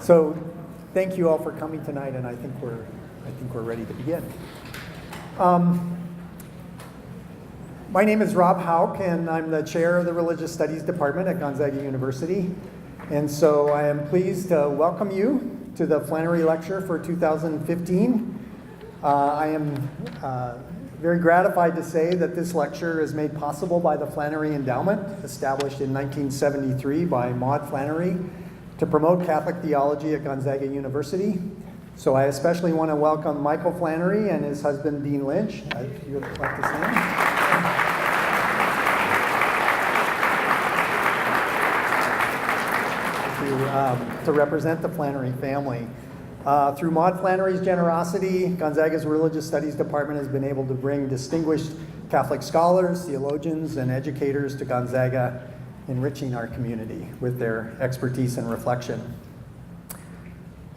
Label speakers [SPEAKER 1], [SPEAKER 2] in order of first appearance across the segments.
[SPEAKER 1] So thank you all for coming tonight, and I think we're ready to begin. My name is Rob Hauk, and I'm the chair of the Religious Studies Department at Gonzaga University. And so I am pleased to welcome you to the Flannery Lecture for 2015. I am very gratified to say that this lecture is made possible by the Flannery Endowment, established in 1973 by Maud Flannery to promote Catholic theology at Gonzaga University. So I especially want to welcome Michael Flannery and his husband, Dean Lynch. If you would like to stand. To represent the Flannery family. Through Maud Flannery's generosity, Gonzaga's Religious Studies Department has been able to bring distinguished Catholic scholars, theologians, and educators to Gonzaga, enriching our community with their expertise and reflection.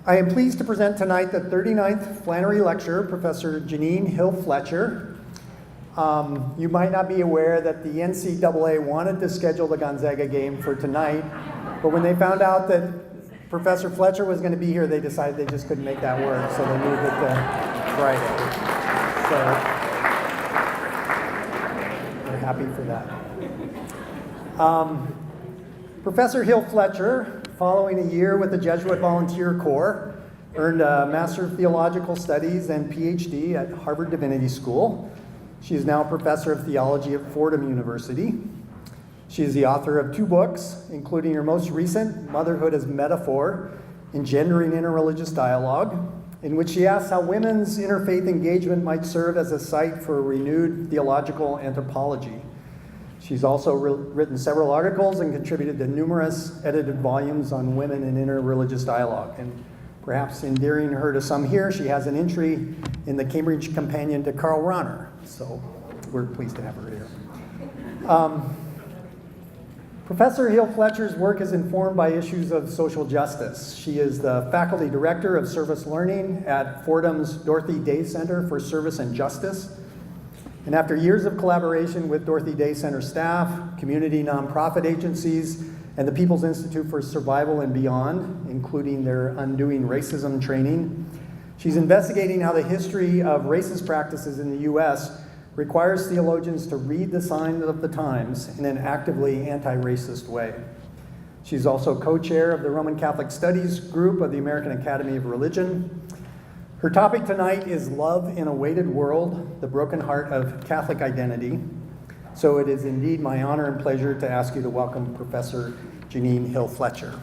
[SPEAKER 1] I am pleased to present tonight the 39th Flannery Lecture, Professor Janine Hill Fletcher. You might not be aware that the NCAA wanted to schedule the Gonzaga game for tonight, but when they found out that Professor Fletcher was going to be here, they decided they just couldn't make that work, so they moved it to Friday. So we're happy for that. Professor Hill Fletcher, following a year with the Jesuit Volunteer Corps, earned a Master of Theological Studies and PhD at Harvard Divinity School. She is now a professor of theology at Fordham University. She is the author of 2 books, including her most recent, Motherhood as Metaphor, Engendering Interreligious Dialogue, in which she asks how women's interfaith engagement might serve as a site for renewed theological anthropology. She's also written several articles and contributed to numerous edited volumes on women and interreligious dialogue. And perhaps endearing her to some here, she has an entry in the Cambridge Companion to Karl Rahner. So we're pleased to have her here. Professor Hill Fletcher's work is informed by issues of social justice. She is the faculty director of service learning at Fordham's Dorothy Day Center for Service and Justice. And after years of collaboration with Dorothy Day Center staff, community nonprofit agencies, and the People's Institute for Survival and Beyond, including their Undoing Racism training, she's investigating how the history of racist practices in the U.S. requires theologians to read the signs of the times in an actively anti-racist way. She's also co-chair of the Roman Catholic Studies group of the American Academy of Religion. Her topic tonight is Love in a Weighted World, the Broken Heart of Catholic Identity. So it is indeed my honor and pleasure to ask you to welcome Professor Janine Hill Fletcher.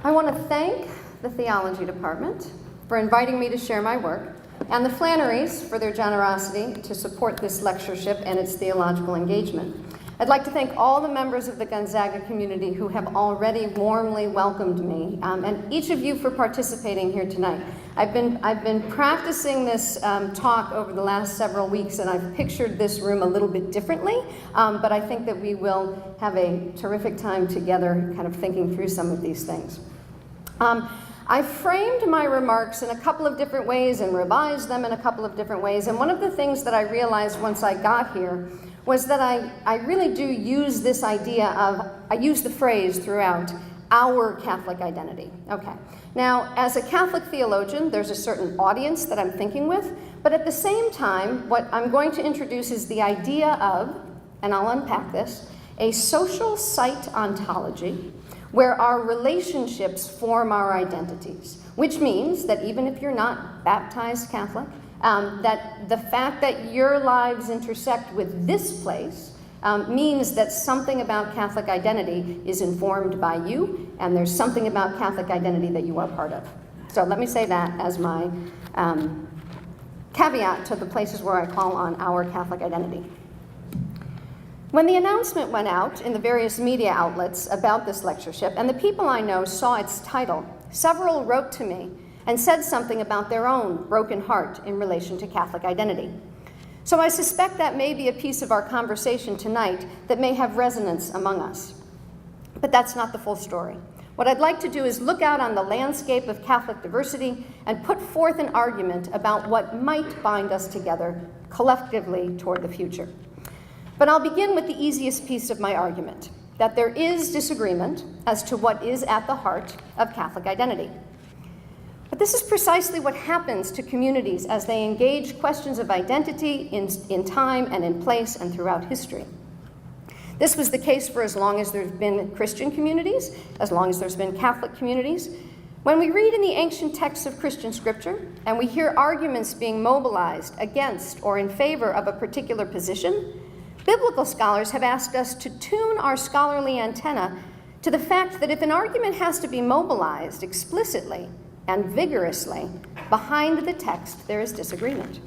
[SPEAKER 2] I want to thank the Theology Department for inviting me to share my work, and the Flannerys for their generosity to support this lectureship and its theological engagement. I'd like to thank all the members of the Gonzaga community who have already warmly welcomed me, and each of you for participating here tonight. I've been practicing this talk over the last several weeks, and I've pictured this room a little bit differently, but I think that we will have a terrific time together kind of thinking through some of these things. I framed my remarks in a couple of different ways and revised them in a couple of different ways, and one of the things that I realized once I got here was that I really do use this idea of, I use the phrase throughout, our Catholic identity. Okay, now as a Catholic theologian, there's a certain audience that I'm thinking with, but at the same time, what I'm going to introduce is the idea of, and I'll unpack this, a social site ontology, where our relationships form our identities, which means that even if you're not baptized Catholic, that the fact that your lives intersect with this place means that something about Catholic identity is informed by you, and there's something about Catholic identity that you are part of. So let me say that as my caveat to the places where I call on our Catholic identity. When the announcement went out in the various media outlets about this lectureship, and the people I know saw its title, several wrote to me and said something about their own broken heart in relation to Catholic identity. So I suspect that may be a piece of our conversation tonight that may have resonance among us. But that's not the full story. What I'd like to do is look out on the landscape of Catholic diversity and put forth an argument about what might bind us together collectively toward the future. But I'll begin with the easiest piece of my argument, that there is disagreement as to what is at the heart of Catholic identity. But this is precisely what happens to communities as they engage questions of identity in time and in place and throughout history. This was the case for as long as there's been Christian communities, as long as there's been Catholic communities. When we read in the ancient texts of Christian scripture and we hear arguments being mobilized against or in favor of a particular position, biblical scholars have asked us to tune our scholarly antenna to the fact that if an argument has to be mobilized explicitly and vigorously, behind the text there is disagreement.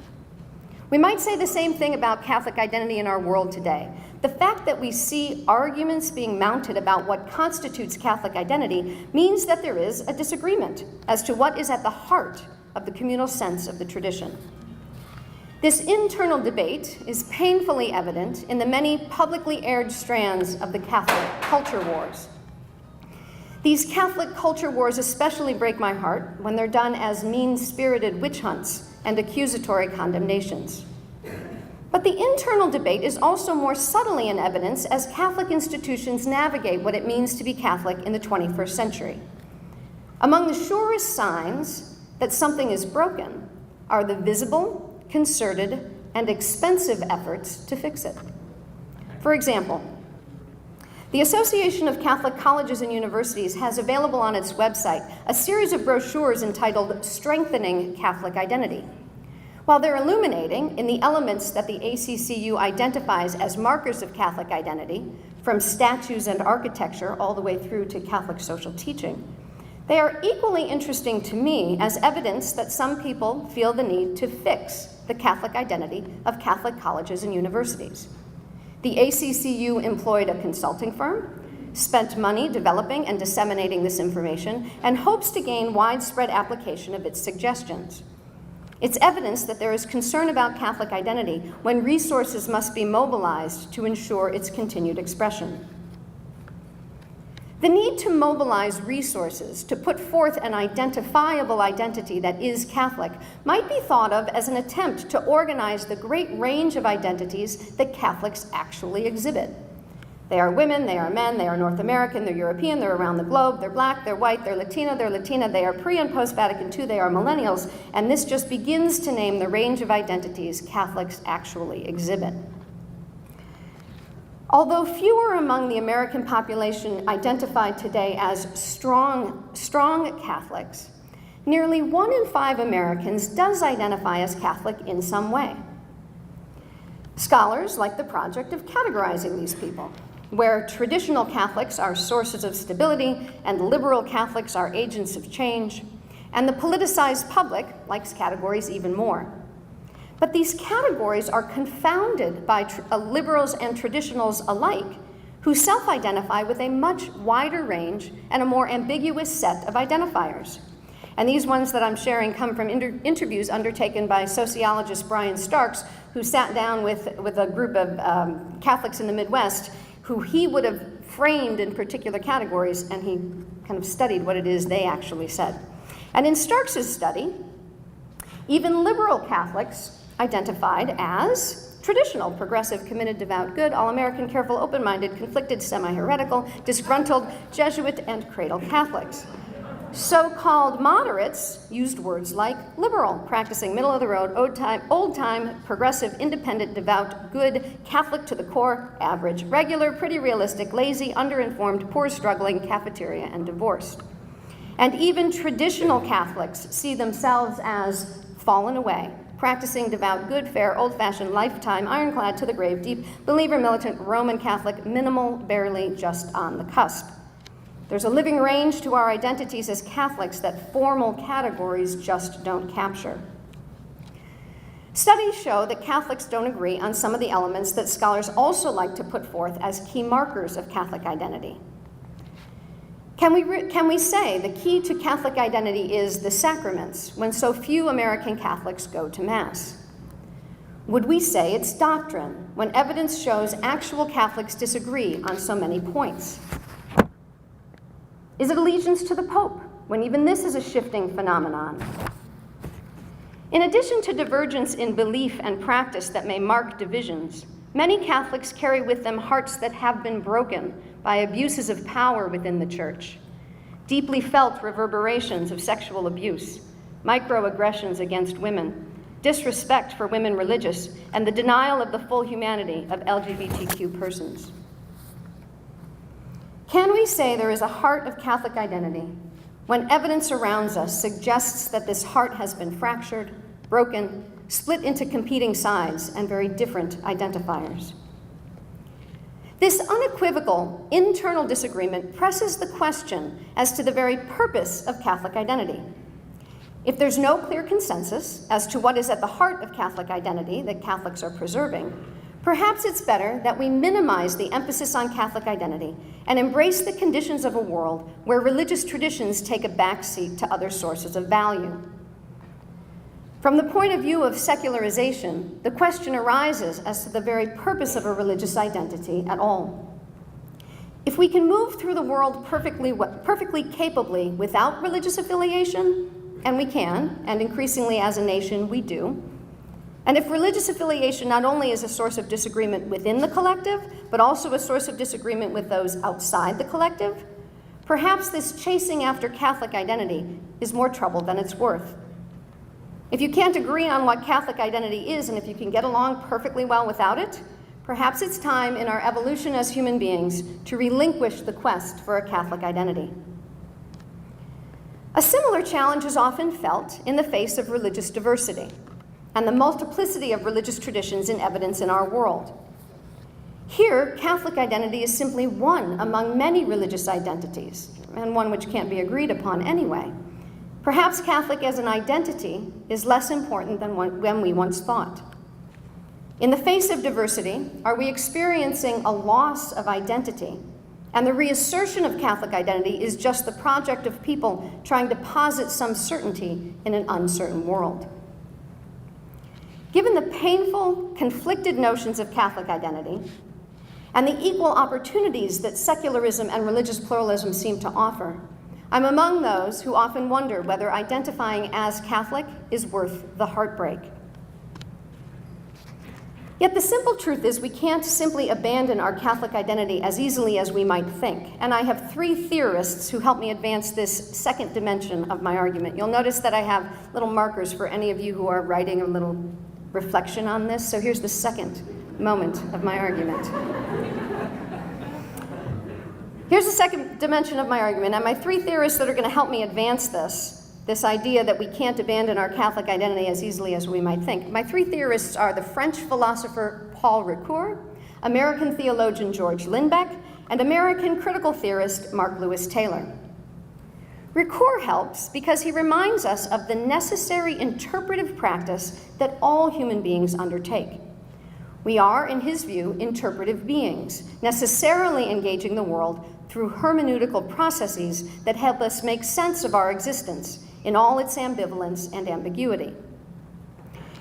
[SPEAKER 2] We might say the same thing about Catholic identity in our world today. The fact that we see arguments being mounted about what constitutes Catholic identity means that there is a disagreement as to what is at the heart of the communal sense of the tradition. This internal debate is painfully evident in the many publicly aired strands of the Catholic culture wars. These Catholic culture wars especially break my heart when they're done as mean-spirited witch hunts and accusatory condemnations. But the internal debate is also more subtly in evidence as Catholic institutions navigate what it means to be Catholic in the 21st century. Among the surest signs that something is broken are the visible, concerted, and expensive efforts to fix it. For example, the Association of Catholic Colleges and Universities has available on its website a series of brochures entitled Strengthening Catholic Identity. While they're illuminating in the elements that the ACCU identifies as markers of Catholic identity, from statues and architecture all the way through to Catholic social teaching, they are equally interesting to me as evidence that some people feel the need to fix the Catholic identity of Catholic colleges and universities. The ACCU employed a consulting firm, spent money developing and disseminating this information, and hopes to gain widespread application of its suggestions. It's evidence that there is concern about Catholic identity when resources must be mobilized to ensure its continued expression. The need to mobilize resources to put forth an identifiable identity that is Catholic might be thought of as an attempt to organize the great range of identities that Catholics actually exhibit. They are women, they are men, they are North American, they're European, they're around the globe, they're black, they're white, they're Latino, they're Latina, they are pre- and post-Vatican II, they are millennials, and this just begins to name the range of identities Catholics actually exhibit. Although fewer among the American population identify today as strong Catholics, nearly 1 in 5 Americans does identify as Catholic in some way. Scholars like the project of categorizing these people, where traditional Catholics are sources of stability and liberal Catholics are agents of change, and the politicized public likes categories even more. But these categories are confounded by liberals and traditionals alike, who self-identify with a much wider range and a more ambiguous set of identifiers. And these ones that I'm sharing come from interviews undertaken by sociologist Brian Starks, who sat down with a group of Catholics in the Midwest who he would have framed in particular categories, and he kind of studied what it is they actually said. And in Starks' study, even liberal Catholics identified as traditional, progressive, committed, devout, good, all-American, careful, open-minded, conflicted, semi-heretical, disgruntled, Jesuit, and cradle Catholics. So-called moderates used words like liberal, practicing middle-of-the-road, old-time, progressive, independent, devout, good, Catholic to the core, average, regular, pretty realistic, lazy, underinformed, poor, struggling, cafeteria, and divorced. And even traditional Catholics see themselves as fallen away, practicing devout, good, fair, old-fashioned, lifetime, ironclad, to the grave, deep, believer, militant, Roman Catholic, minimal, barely, just on the cusp. There's a living range to our identities as Catholics that formal categories just don't capture. Studies show that Catholics don't agree on some of the elements that scholars also like to put forth as key markers of Catholic identity. Can we say the key to Catholic identity is the sacraments when so few American Catholics go to Mass? Would we say it's doctrine when evidence shows actual Catholics disagree on so many points? Is it allegiance to the Pope, when even this is a shifting phenomenon? In addition to divergence in belief and practice that may mark divisions, many Catholics carry with them hearts that have been broken by abuses of power within the Church, deeply felt reverberations of sexual abuse, microaggressions against women, disrespect for women religious, and the denial of the full humanity of LGBTQ persons. Can we say there is a heart of Catholic identity when evidence around us suggests that this heart has been fractured, broken, split into competing sides and very different identifiers? This unequivocal internal disagreement presses the question as to the very purpose of Catholic identity. If there's no clear consensus as to what is at the heart of Catholic identity that Catholics are preserving, perhaps it's better that we minimize the emphasis on Catholic identity and embrace the conditions of a world where religious traditions take a backseat to other sources of value. From the point of view of secularization, the question arises as to the very purpose of a religious identity at all. If we can move through the world perfectly capably without religious affiliation, and we can, and increasingly as a nation we do, and if religious affiliation not only is a source of disagreement within the collective, but also a source of disagreement with those outside the collective, perhaps this chasing after Catholic identity is more trouble than it's worth. If you can't agree on what Catholic identity is, and if you can get along perfectly well without it, perhaps it's time in our evolution as human beings to relinquish the quest for a Catholic identity. A similar challenge is often felt in the face of religious diversity and the multiplicity of religious traditions in evidence in our world. Here, Catholic identity is simply one among many religious identities, and one which can't be agreed upon anyway. Perhaps Catholic as an identity is less important than when we once thought. In the face of diversity, are we experiencing a loss of identity? And the reassertion of Catholic identity is just the project of people trying to posit some certainty in an uncertain world. Given the painful, conflicted notions of Catholic identity and the equal opportunities that secularism and religious pluralism seem to offer, I'm among those who often wonder whether identifying as Catholic is worth the heartbreak. Yet the simple truth is we can't simply abandon our Catholic identity as easily as we might think. And I have three theorists who help me advance this second dimension of my argument. You'll notice that I have little markers for any of you who are writing a little reflection on this. So here's the second moment of my argument. Here's the second dimension of my argument. And my three theorists that are going to help me advance this idea that we can't abandon our Catholic identity as easily as we might think. My three theorists are the French philosopher Paul Ricoeur, American theologian George Lindbeck, and American critical theorist Mark Lewis Taylor. Ricoeur helps because he reminds us of the necessary interpretive practice that all human beings undertake. We are, in his view, interpretive beings, necessarily engaging the world through hermeneutical processes that help us make sense of our existence in all its ambivalence and ambiguity.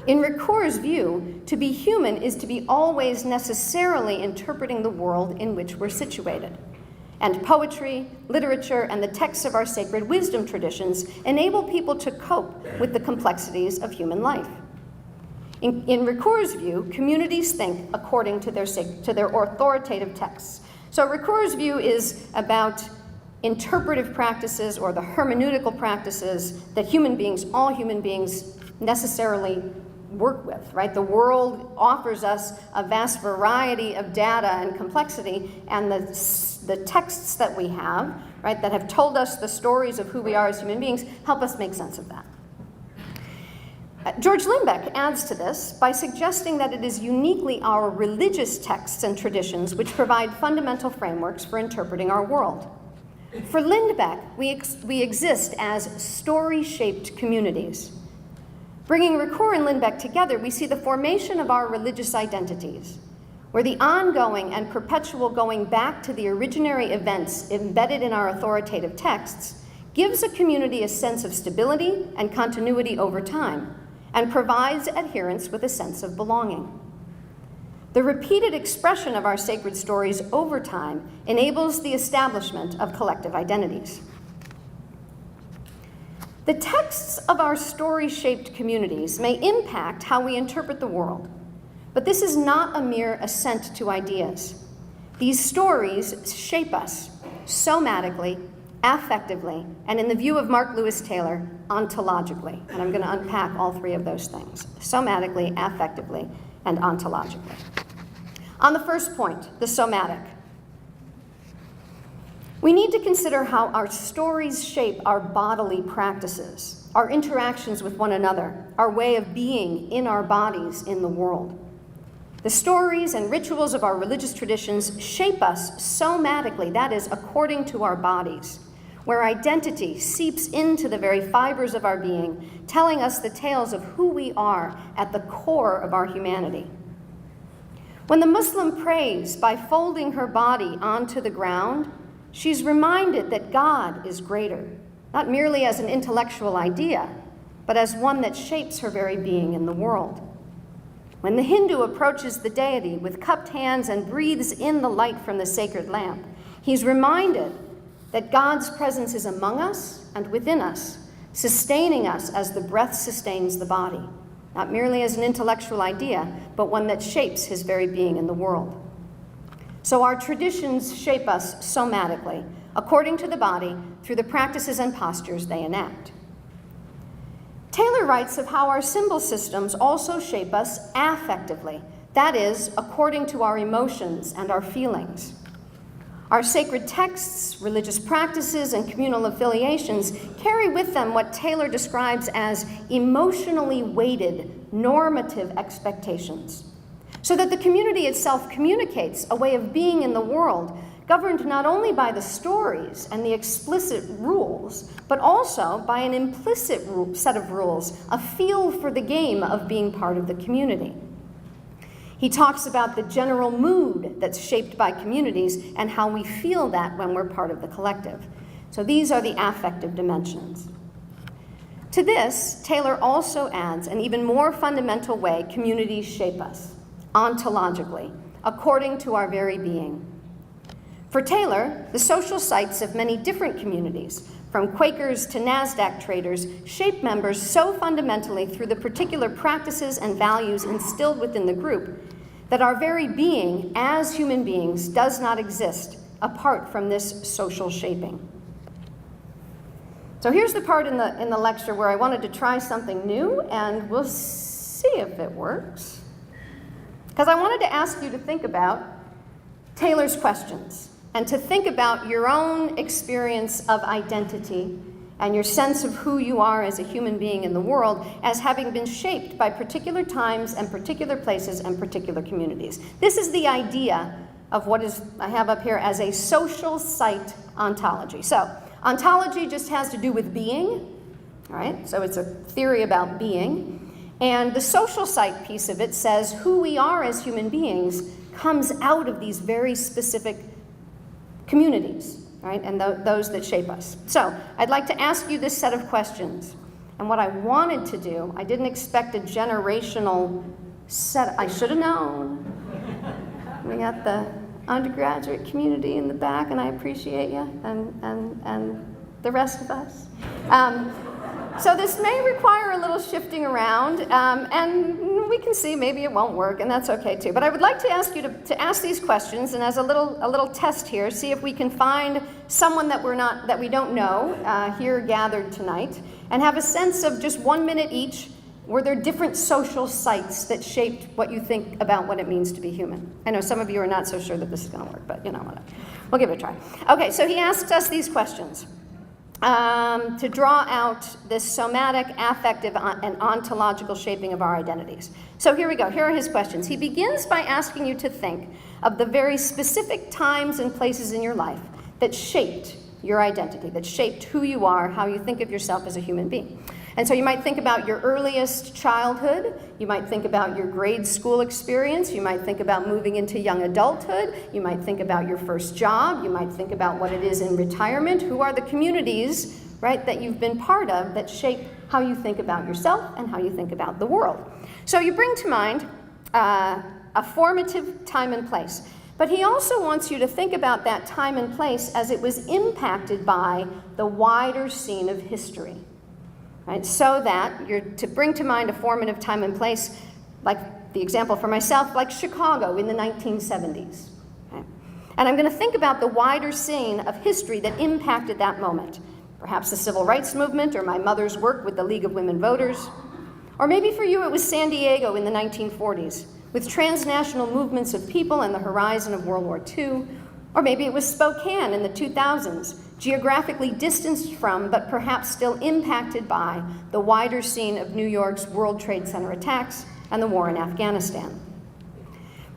[SPEAKER 2] In Ricoeur's view, to be human is to be always necessarily interpreting the world in which we're situated. And poetry, literature, and the texts of our sacred wisdom traditions enable people to cope with the complexities of human life. In Ricoeur's view, communities think according to their authoritative texts. So Ricoeur's view is about interpretive practices or the hermeneutical practices that all human beings necessarily work with, right? The world offers us a vast variety of data and complexity, and the texts that we have, right, that have told us the stories of who we are as human beings help us make sense of that. George Lindbeck adds to this by suggesting that it is uniquely our religious texts and traditions which provide fundamental frameworks for interpreting our world. For Lindbeck, we exist as story-shaped communities. Bringing Ricoeur and Lindbeck together, we see the formation of our religious identities, where the ongoing and perpetual going back to the originary events embedded in our authoritative texts gives a community a sense of stability and continuity over time, and provides adherents with a sense of belonging. The repeated expression of our sacred stories over time enables the establishment of collective identities. The texts of our story-shaped communities may impact how we interpret the world, but this is not a mere assent to ideas. These stories shape us somatically, affectively, and in the view of Mark Lewis Taylor, ontologically. And I'm going to unpack all three of those things: somatically, affectively, and ontologically. On the first point, the somatic, we need to consider how our stories shape our bodily practices, our interactions with one another, our way of being in our bodies in the world. The stories and rituals of our religious traditions shape us somatically, that is, according to our bodies, where identity seeps into the very fibers of our being, telling us the tales of who we are at the core of our humanity. When the Muslim prays by folding her body onto the ground, she's reminded that God is greater, not merely as an intellectual idea, but as one that shapes her very being in the world. When the Hindu approaches the deity with cupped hands and breathes in the light from the sacred lamp, he's reminded that God's presence is among us and within us, sustaining us as the breath sustains the body, not merely as an intellectual idea, but one that shapes his very being in the world. So our traditions shape us somatically, according to the body, through the practices and postures they enact. Taylor writes of how our symbol systems also shape us affectively, that is, according to our emotions and our feelings. Our sacred texts, religious practices, and communal affiliations carry with them what Taylor describes as emotionally weighted, normative expectations, so that the community itself communicates a way of being in the world governed not only by the stories and the explicit rules, but also by an implicit set of rules, a feel for the game of being part of the community. He talks about the general mood that's shaped by communities and how we feel that when we're part of the collective. So these are the affective dimensions. To this, Taylor also adds an even more fundamental way communities shape us, ontologically, according to our very being. For Taylor, the social sites of many different communities, from Quakers to NASDAQ traders, shape members so fundamentally through the particular practices and values instilled within the group that our very being as human beings does not exist apart from this social shaping. So here's the part in the lecture where I wanted to try something new, and we'll see if it works. Because I wanted to ask you to think about Taylor's questions and to think about your own experience of identity and your sense of who you are as a human being in the world as having been shaped by particular times and particular places and particular communities. This is the idea of what I have up here as a social site ontology. So, ontology just has to do with being, all right? So it's a theory about being. And the social site piece of it says who we are as human beings comes out of these very specific communities, right? And those that shape us. So I'd like to ask you this set of questions. And what I wanted to do, I didn't expect a generational set. I should have known. We got the undergraduate community in the back, and I appreciate you, and the rest of us. So this may require a little shifting around, and we can see maybe it won't work, and that's okay too. But I would like to ask you to ask these questions, and as a little test here, see if we can find someone that we don't know here gathered tonight, and have a sense of just 1 minute each. Were there different social sites that shaped what you think about what it means to be human? I know some of you are not so sure that this is going to work, but you know what? We'll give it a try. Okay, so he asks us these questions. To draw out this somatic, affective, and ontological shaping of our identities. So here we go. Here are his questions. He begins by asking you to think of the very specific times and places in your life that shaped your identity, that shaped who you are, how you think of yourself as a human being. And so you might think about your earliest childhood, you might think about your grade school experience, you might think about moving into young adulthood, you might think about your first job, you might think about what it is in retirement. Who are the communities, right, that you've been part of that shape how you think about yourself and how you think about the world? So you bring to mind a formative time and place. But he also wants you to think about that time and place as it was impacted by the wider scene of history. Right? So that you're to bring to mind a formative time and place, like the example for myself, like Chicago in the 1970s. Okay? And I'm going to think about the wider scene of history that impacted that moment. Perhaps the Civil Rights Movement, or my mother's work with the League of Women Voters. Or maybe for you it was San Diego in the 1940s, with transnational movements of people and the horizon of World War II. Or maybe it was Spokane in the 2000s, geographically distanced from, but perhaps still impacted by, the wider scene of New York's World Trade Center attacks and the war in Afghanistan.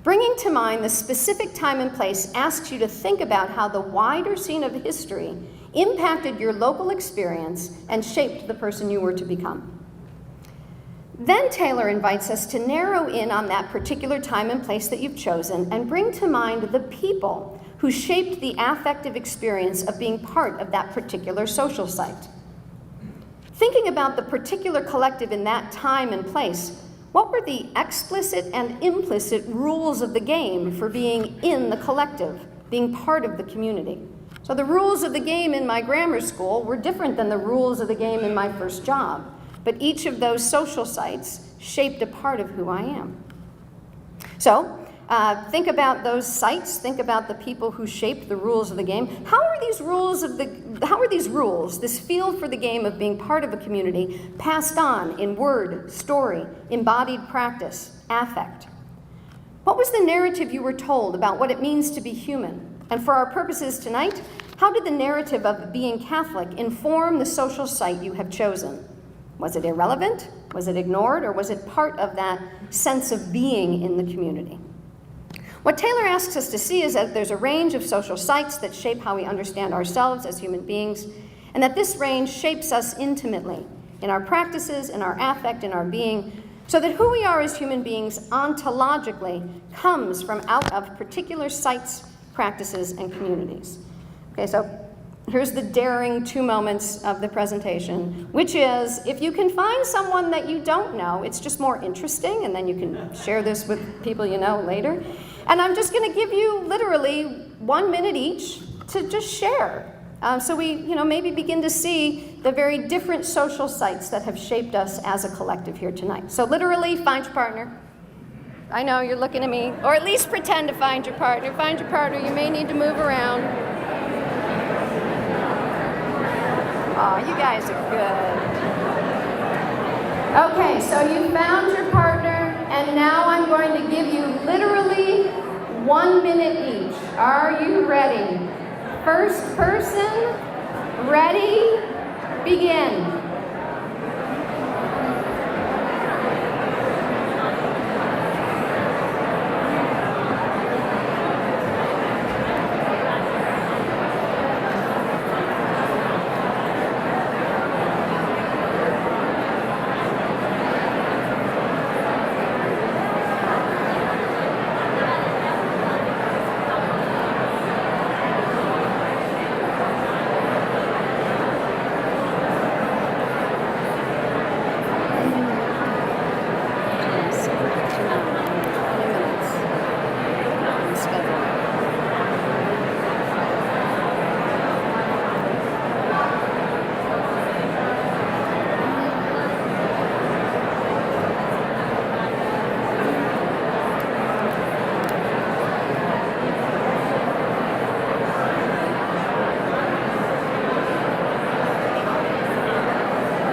[SPEAKER 2] Bringing to mind the specific time and place asks you to think about how the wider scene of history impacted your local experience and shaped the person you were to become. Then Taylor invites us to narrow in on that particular time and place that you've chosen and bring to mind the people who shaped the affective experience of being part of that particular social site. Thinking about the particular collective in that time and place, what were the explicit and implicit rules of the game for being in the collective, being part of the community? So the rules of the game in my grammar school were different than the rules of the game in my first job, but each of those social sites shaped a part of who I am. So think about those sites, think about the people who shaped the rules of the game. How are these rules, this feel for the game of being part of a community, passed on in word, story, embodied practice, affect? What was the narrative you were told about what it means to be human? And for our purposes tonight, how did the narrative of being Catholic inform the social site you have chosen? Was it irrelevant? Was it ignored? Or was it part of that sense of being in the community? What Taylor asks us to see is that there's a range of social sites that shape how we understand ourselves as human beings, and that this range shapes us intimately in our practices, in our affect, in our being, so that who we are as human beings ontologically comes from out of particular sites, practices, and communities. Okay, so here's the daring 2 moments of the presentation, which is, if you can find someone that you don't know, it's just more interesting, and then you can share this with people you know later. And I'm just going to give you literally 1 minute each to just share. So we, maybe begin to see the very different social sites that have shaped us as a collective here tonight. So literally, find your partner. I know you're looking at me, or at least pretend to find your partner. Find your partner. You may need to move around. Oh, you guys are good. Okay, so you found your partner, and now I'm going to give you literally 1 minute each. Are you ready? First person, ready, begin.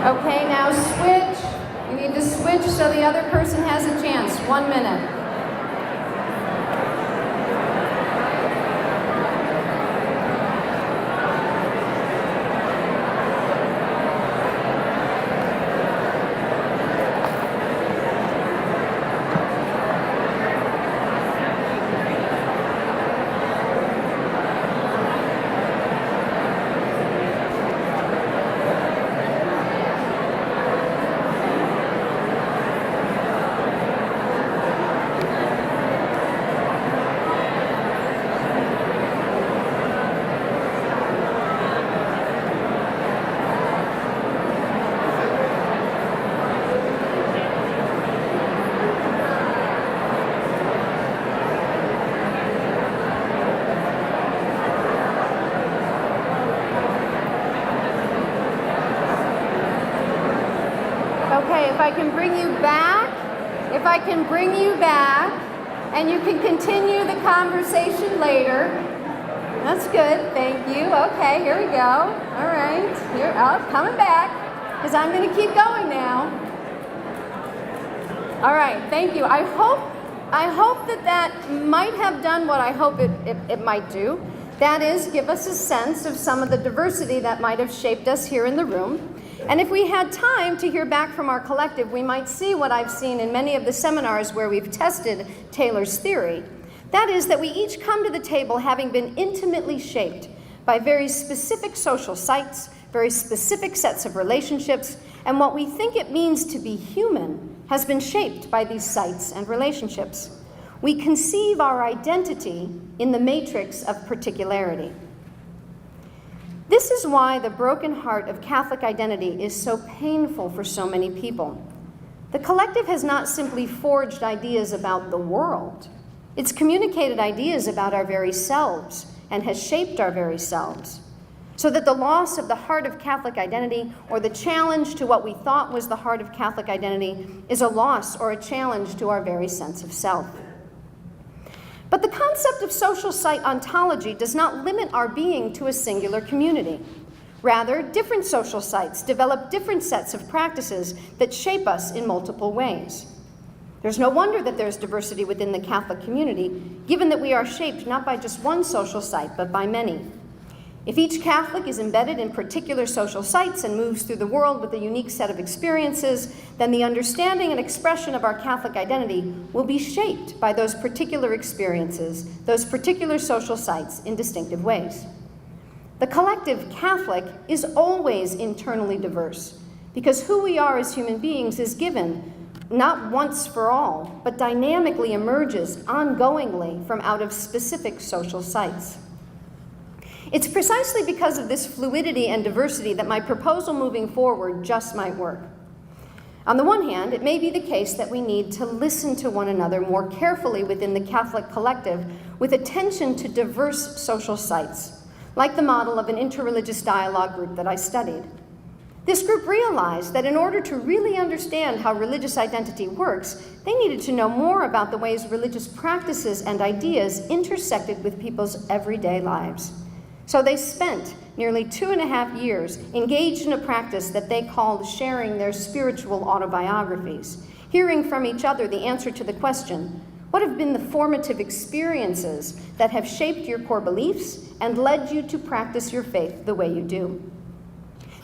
[SPEAKER 2] Okay, now switch. You need to switch so the other person has a chance. 1 minute. Okay, if I can bring you back, and you can continue the conversation later. That's good, thank you. Okay, here we go. All right, here, coming back, because I'm going to keep going now. All right, thank you. I hope that might have done what I hope it might do. That is, give us a sense of some of the diversity that might have shaped us here in the room. And if we had time to hear back from our collective, we might see what I've seen in many of the seminars where we've tested Taylor's theory. That is, that we each come to the table having been intimately shaped by very specific social sites, very specific sets of relationships, and what we think it means to be human has been shaped by these sites and relationships. We conceive our identity in the matrix of particularity. This is why the broken heart of Catholic identity is so painful for so many people. The collective has not simply forged ideas about the world. It's communicated ideas about our very selves and has shaped our very selves. So that the loss of the heart of Catholic identity, or the challenge to what we thought was the heart of Catholic identity, is a loss or a challenge to our very sense of self. But the concept of social site ontology does not limit our being to a singular community. Rather, different social sites develop different sets of practices that shape us in multiple ways. There's no wonder that there's diversity within the Catholic community, given that we are shaped not by just one social site, but by many. If each Catholic is embedded in particular social sites and moves through the world with a unique set of experiences, then the understanding and expression of our Catholic identity will be shaped by those particular experiences, those particular social sites in distinctive ways. The collective Catholic is always internally diverse, because who we are as human beings is given, not once for all, but dynamically emerges ongoingly from out of specific social sites. It's precisely because of this fluidity and diversity that my proposal moving forward just might work. On the one hand, it may be the case that we need to listen to one another more carefully within the Catholic collective with attention to diverse social sites, like the model of an interreligious dialogue group that I studied. This group realized that in order to really understand how religious identity works, they needed to know more about the ways religious practices and ideas intersected with people's everyday lives. So they spent nearly 2.5 years engaged in a practice that they called sharing their spiritual autobiographies, hearing from each other the answer to the question, what have been the formative experiences that have shaped your core beliefs and led you to practice your faith the way you do?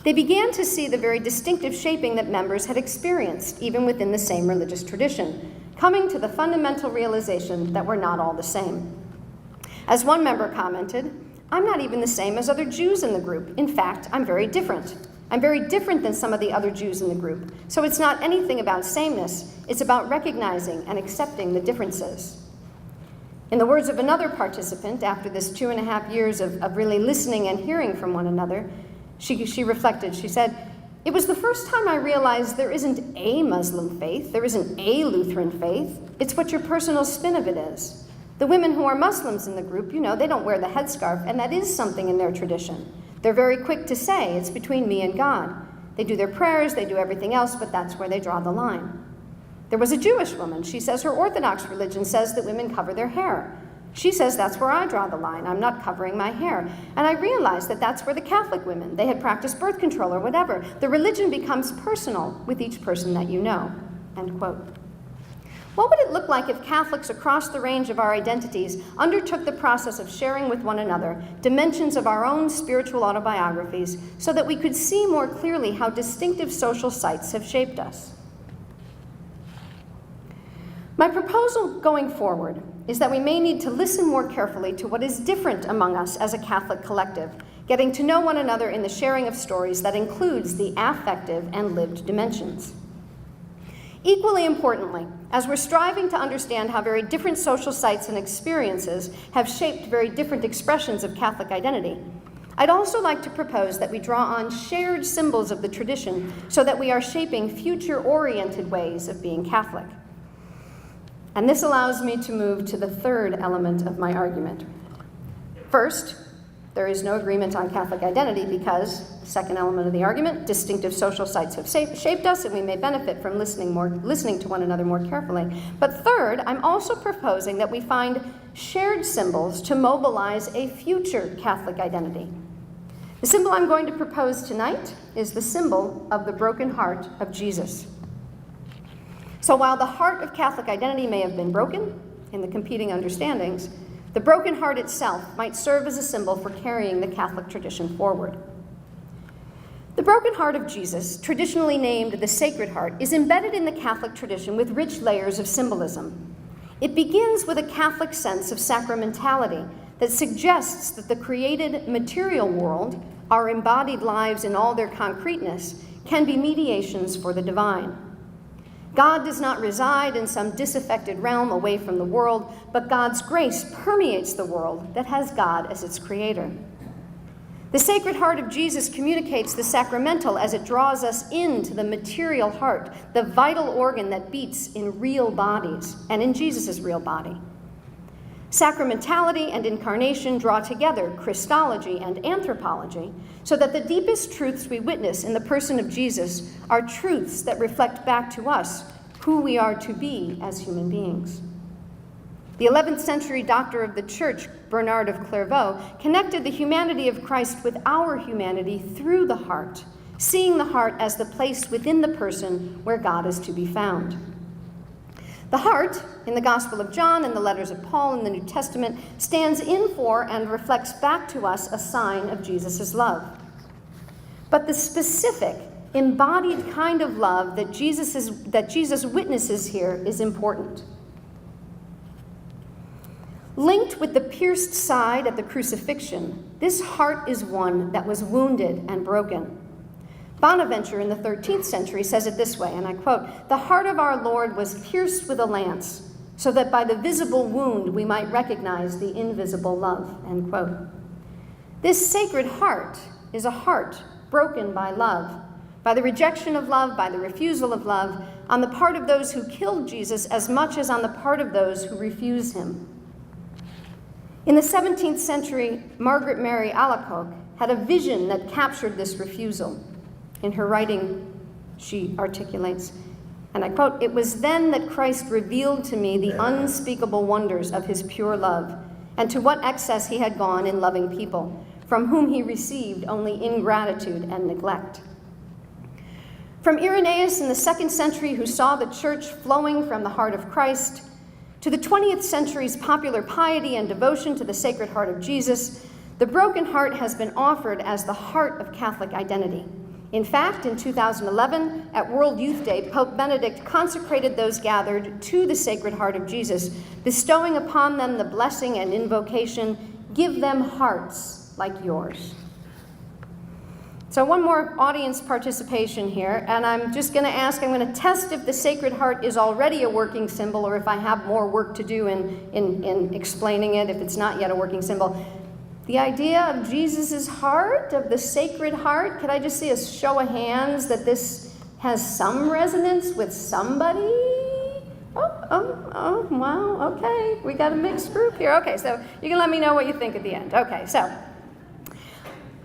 [SPEAKER 2] They began to see the very distinctive shaping that members had experienced, even within the same religious tradition, coming to the fundamental realization that we're not all the same. As one member commented, I'm not even the same as other Jews in the group. In fact, I'm very different. I'm very different than some of the other Jews in the group. So it's not anything about sameness. It's about recognizing and accepting the differences. In the words of another participant, after this 2.5 years of really listening and hearing from one another, she reflected, she said, it was the first time I realized there isn't a Muslim faith, there isn't a Lutheran faith. It's what your personal spin of it is. The women who are Muslims in the group, you know, they don't wear the headscarf, and that is something in their tradition. They're very quick to say, it's between me and God. They do their prayers, they do everything else, but that's where they draw the line. There was a Jewish woman. She says her Orthodox religion says that women cover their hair. She says that's where I draw the line. I'm not covering my hair. And I realized that that's where the Catholic women, they had practiced birth control or whatever. The religion becomes personal with each person that you know, end quote. What would it look like if Catholics across the range of our identities undertook the process of sharing with one another dimensions of our own spiritual autobiographies so that we could see more clearly how distinctive social sites have shaped us? My proposal going forward is that we may need to listen more carefully to what is different among us as a Catholic collective, getting to know one another in the sharing of stories that includes the affective and lived dimensions. Equally importantly, as we're striving to understand how very different social sites and experiences have shaped very different expressions of Catholic identity, I'd also like to propose that we draw on shared symbols of the tradition so that we are shaping future-oriented ways of being Catholic. And this allows me to move to the third element of my argument. First, there is no agreement on Catholic identity because, second element of the argument, distinctive social sites have shaped us and we may benefit from listening to one another more carefully. But third, I'm also proposing that we find shared symbols to mobilize a future Catholic identity. The symbol I'm going to propose tonight is the symbol of the broken heart of Jesus. So while the heart of Catholic identity may have been broken in the competing understandings, the broken heart itself might serve as a symbol for carrying the Catholic tradition forward. The broken heart of Jesus, traditionally named the Sacred Heart, is embedded in the Catholic tradition with rich layers of symbolism. It begins with a Catholic sense of sacramentality that suggests that the created material world, our embodied lives in all their concreteness, can be mediations for the divine. God does not reside in some disaffected realm away from the world, but God's grace permeates the world that has God as its creator. The Sacred Heart of Jesus communicates the sacramental as it draws us into the material heart, the vital organ that beats in real bodies and in Jesus' real body. Sacramentality and incarnation draw together Christology and anthropology so that the deepest truths we witness in the person of Jesus are truths that reflect back to us who we are to be as human beings. The 11th century doctor of the Church, Bernard of Clairvaux, connected the humanity of Christ with our humanity through the heart, seeing the heart as the place within the person where God is to be found. The heart, in the Gospel of John and the letters of Paul in the New Testament, stands in for and reflects back to us a sign of Jesus' love. But the specific, embodied kind of love that Jesus witnesses here is important. Linked with the pierced side at the crucifixion, this heart is one that was wounded and broken. Bonaventure in the 13th century says it this way, and I quote, "The heart of our Lord was pierced with a lance, so that by the visible wound we might recognize the invisible love," end quote. This Sacred Heart is a heart broken by love, by the rejection of love, by the refusal of love, on the part of those who killed Jesus as much as on the part of those who refused him. In the 17th century, Margaret Mary Alacoque had a vision that captured this refusal. In her writing, she articulates, and I quote, "It was then that Christ revealed to me the unspeakable wonders of his pure love, and to what excess he had gone in loving people, from whom he received only ingratitude and neglect." From Irenaeus in the 2nd century, who saw the church flowing from the heart of Christ, to the 20th century's popular piety and devotion to the Sacred Heart of Jesus, the broken heart has been offered as the heart of Catholic identity. In fact, in 2011, at World Youth Day, Pope Benedict consecrated those gathered to the Sacred Heart of Jesus, bestowing upon them the blessing and invocation, "Give them hearts like yours." So one more audience participation here, and I'm just going to test if the Sacred Heart is already a working symbol or if I have more work to do in explaining it, if it's not yet a working symbol. The idea of Jesus' heart, of the Sacred Heart, could I just see a show of hands that this has some resonance with somebody? Oh, wow, okay. We got a mixed group here. Okay, so you can let me know what you think at the end. Okay, so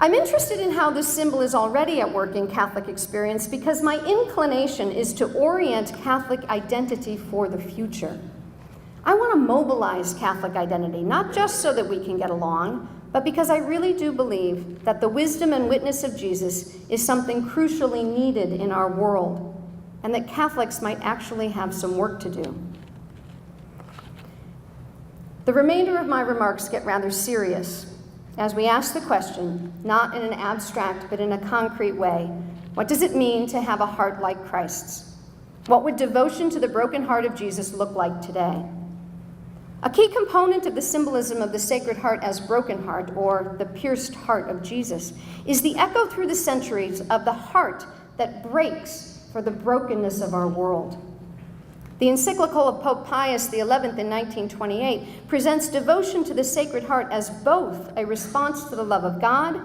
[SPEAKER 2] I'm interested in how this symbol is already at work in Catholic experience because my inclination is to orient Catholic identity for the future. I want to mobilize Catholic identity, not just so that we can get along, but because I really do believe that the wisdom and witness of Jesus is something crucially needed in our world, and that Catholics might actually have some work to do. The remainder of my remarks get rather serious as we ask the question, not in an abstract but in a concrete way, what does it mean to have a heart like Christ's? What would devotion to the broken heart of Jesus look like today? A key component of the symbolism of the Sacred Heart as broken heart, or the pierced heart of Jesus, is the echo through the centuries of the heart that breaks for the brokenness of our world. The encyclical of Pope Pius XI in 1928 presents devotion to the Sacred Heart as both a response to the love of God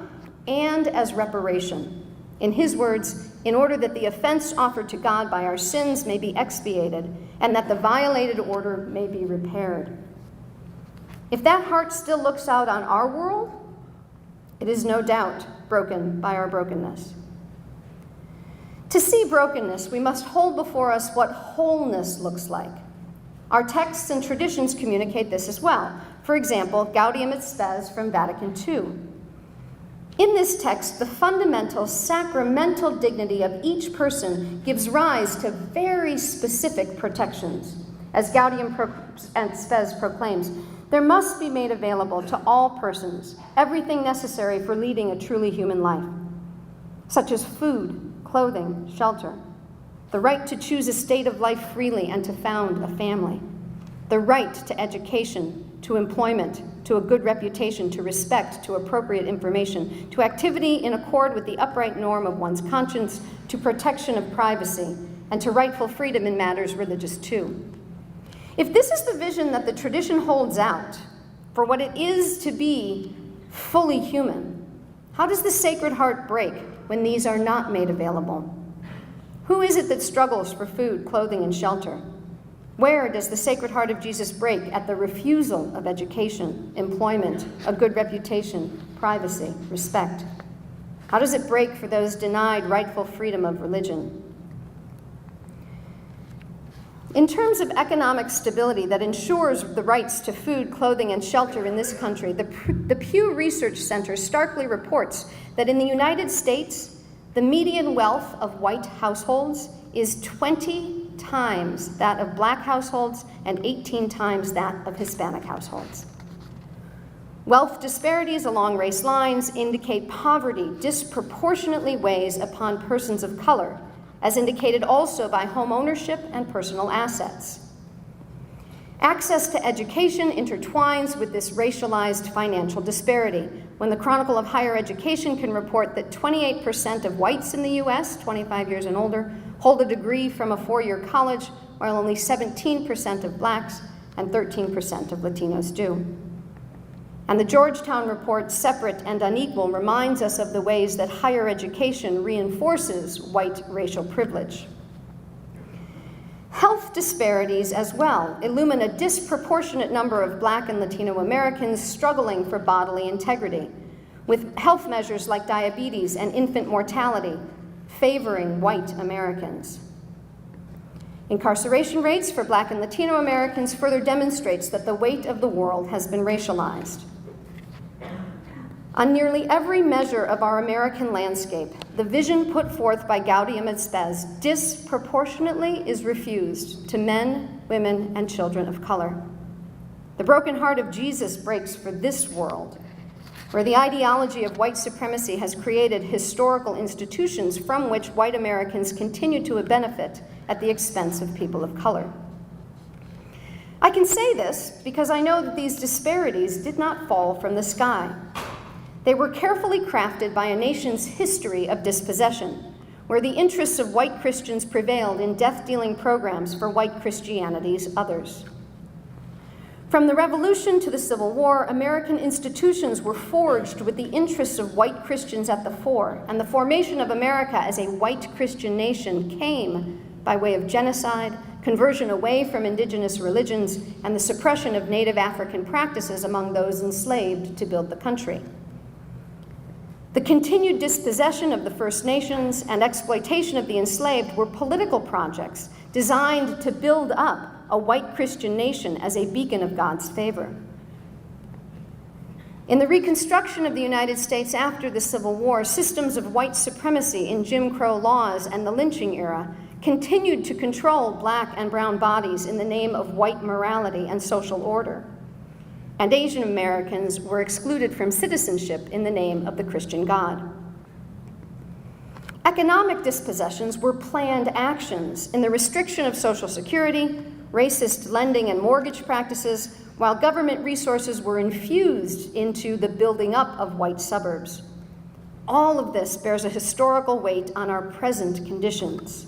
[SPEAKER 2] and as reparation. In his words, in order that the offense offered to God by our sins may be expiated and that the violated order may be repaired. If that heart still looks out on our world, It is no doubt broken by our brokenness. To see brokenness, we must hold before us what wholeness looks like. Our texts and traditions communicate this as well. For example, Gaudium et Spes from Vatican II. In this text, the fundamental sacramental dignity of each person gives rise to very specific protections. As Gaudium et Spes proclaims, there must be made available to all persons everything necessary for leading a truly human life, such as food, clothing, shelter, the right to choose a state of life freely and to found a family, the right to education, to employment, to a good reputation, to respect, to appropriate information, to activity in accord with the upright norm of one's conscience, to protection of privacy, and to rightful freedom in matters religious too. If this is the vision that the tradition holds out for what it is to be fully human, how does the Sacred Heart break when these are not made available? Who is it that struggles for food, clothing, and shelter? Where does the Sacred Heart of Jesus break at the refusal of education, employment, a good reputation, privacy, respect? How does it break for those denied rightful freedom of religion? In terms of economic stability that ensures the rights to food, clothing, and shelter in this country, the Pew Research Center starkly reports that in the United States, the median wealth of white households is 20 times that of black households and 18 times that of Hispanic households. Wealth disparities along race lines indicate poverty disproportionately weighs upon persons of color, as indicated also by home ownership and personal assets. Access to education intertwines with this racialized financial disparity. When the Chronicle of Higher Education can report that 28% of whites in the US, 25 years and older, hold a degree from a four-year college, while only 17% of blacks and 13% of Latinos do. And the Georgetown report, Separate and Unequal, reminds us of the ways that higher education reinforces white racial privilege. Health disparities as well illumine a disproportionate number of Black and Latino Americans struggling for bodily integrity, with health measures like diabetes and infant mortality favoring white Americans. Incarceration rates for Black and Latino Americans further demonstrates that the weight of the world has been racialized. On nearly every measure of our American landscape, the vision put forth by Gaudium et Spes disproportionately is refused to men, women, and children of color. The broken heart of Jesus breaks for this world, where the ideology of white supremacy has created historical institutions from which white Americans continue to benefit at the expense of people of color. I can say this because I know that these disparities did not fall from the sky. They were carefully crafted by a nation's history of dispossession, where the interests of white Christians prevailed in death-dealing programs for white Christianity's others. From the Revolution to the Civil War, American institutions were forged with the interests of white Christians at the fore, and the formation of America as a white Christian nation came by way of genocide, conversion away from indigenous religions, and the suppression of native African practices among those enslaved to build the country. The continued dispossession of the First Nations and exploitation of the enslaved were political projects designed to build up a white Christian nation as a beacon of God's favor. In the reconstruction of the United States after the Civil War, systems of white supremacy in Jim Crow laws and the lynching era continued to control Black and brown bodies in the name of white morality and social order. And Asian Americans were excluded from citizenship in the name of the Christian God. Economic dispossessions were planned actions in the restriction of Social Security, racist lending and mortgage practices, while government resources were infused into the building up of white suburbs. All of this bears a historical weight on our present conditions.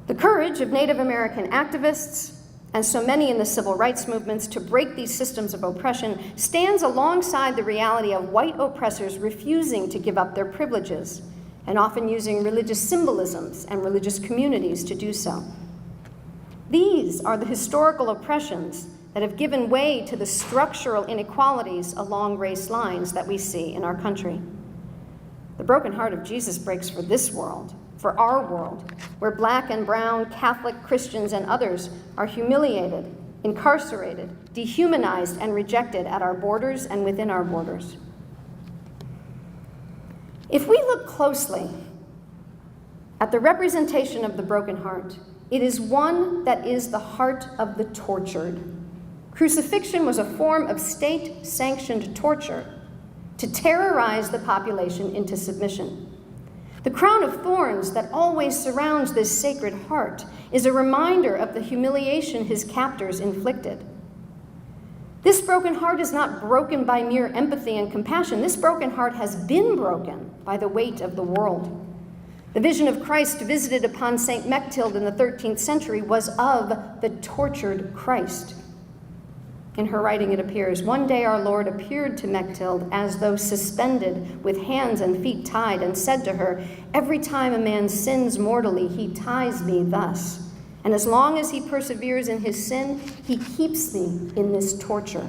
[SPEAKER 2] The courage of Native American activists, and so many in the civil rights movements, to break these systems of oppression stands alongside the reality of white oppressors refusing to give up their privileges and often using religious symbolisms and religious communities to do so. These are the historical oppressions that have given way to the structural inequalities along race lines that we see in our country. The broken heart of Jesus breaks for this world, for our world, where black and brown, Catholic, Christians, and others are humiliated, incarcerated, dehumanized, and rejected at our borders and within our borders. If we look closely at the representation of the broken heart, it is one that is the heart of the tortured. Crucifixion was a form of state-sanctioned torture to terrorize the population into submission. The crown of thorns that always surrounds this sacred heart is a reminder of the humiliation his captors inflicted. This broken heart is not broken by mere empathy and compassion. This broken heart has been broken by the weight of the world. The vision of Christ visited upon St. Mechtild in the 13th century was of the tortured Christ. In her writing, it appears, "One day our Lord appeared to Mechtild as though suspended with hands and feet tied, and said to her, 'Every time a man sins mortally, he ties me thus. And as long as he perseveres in his sin, he keeps me in this torture.'"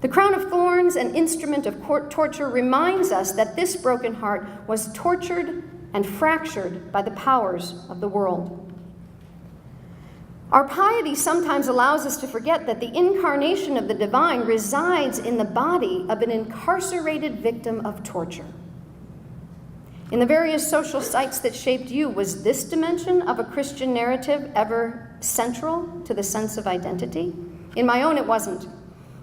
[SPEAKER 2] The crown of thorns, an instrument of torture, reminds us that this broken heart was tortured and fractured by the powers of the world. Our piety sometimes allows us to forget that the incarnation of the divine resides in the body of an incarcerated victim of torture. In the various social sites that shaped you, was this dimension of a Christian narrative ever central to the sense of identity? In my own, it wasn't.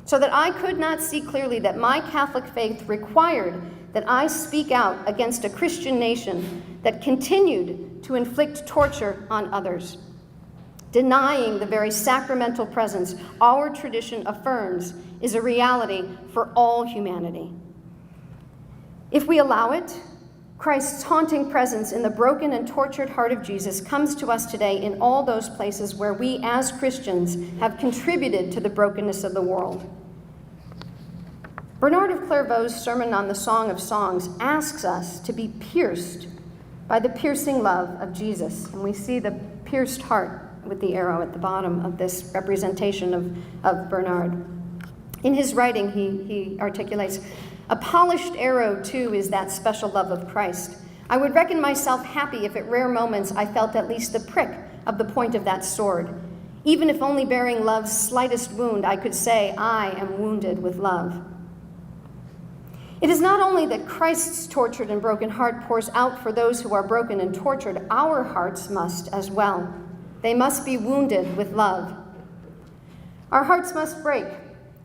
[SPEAKER 2] So that I could not see clearly that my Catholic faith required that I speak out against a Christian nation that continued to inflict torture on others, denying the very sacramental presence our tradition affirms is a reality for all humanity. If we allow it, Christ's haunting presence in the broken and tortured heart of Jesus comes to us today in all those places where we as Christians have contributed to the brokenness of the world. Bernard of Clairvaux's sermon on the Song of Songs asks us to be pierced by the piercing love of Jesus. And we see the pierced heart with the arrow at the bottom of this representation of Bernard. In his writing, he articulates, "A polished arrow, too, is that special love of Christ. I would reckon myself happy if at rare moments I felt at least the prick of the point of that sword. Even if only bearing love's slightest wound, I could say, I am wounded with love." It is not only that Christ's tortured and broken heart pours out for those who are broken and tortured, our hearts must as well. They must be wounded with love. Our hearts must break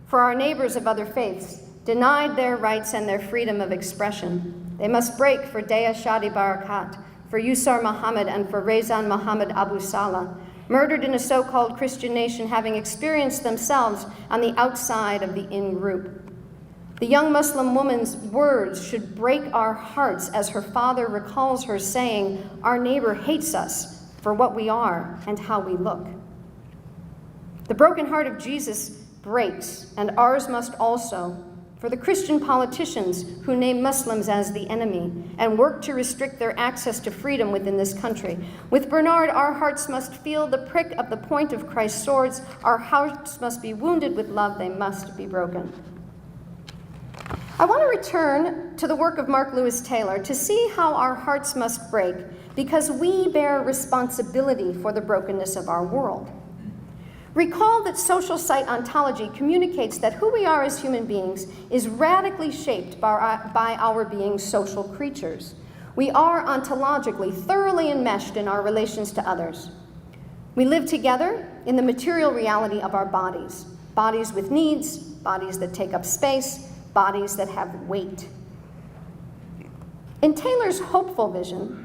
[SPEAKER 2] for our neighbors of other faiths, denied their rights and their freedom of expression. They must break for Dea Shadi Barakat, for Yusar Muhammad, and for Rezan Muhammad Abu Salah, murdered in a so-called Christian nation, having experienced themselves on the outside of the in-group. The young Muslim woman's words should break our hearts as her father recalls her saying, "Our neighbor hates us for what we are and how we look." The broken heart of Jesus breaks, and ours must also, for the Christian politicians who name Muslims as the enemy and work to restrict their access to freedom within this country. With Bernard, our hearts must feel the prick of the point of Christ's swords. Our hearts must be wounded with love. They must be broken. I want to return to the work of Mark Lewis Taylor to see how our hearts must break because we bear responsibility for the brokenness of our world. Recall that social site ontology communicates that who we are as human beings is radically shaped by our being social creatures. We are ontologically thoroughly enmeshed in our relations to others. We live together in the material reality of our bodies, bodies with needs, bodies that take up space, bodies that have weight. In Taylor's hopeful vision,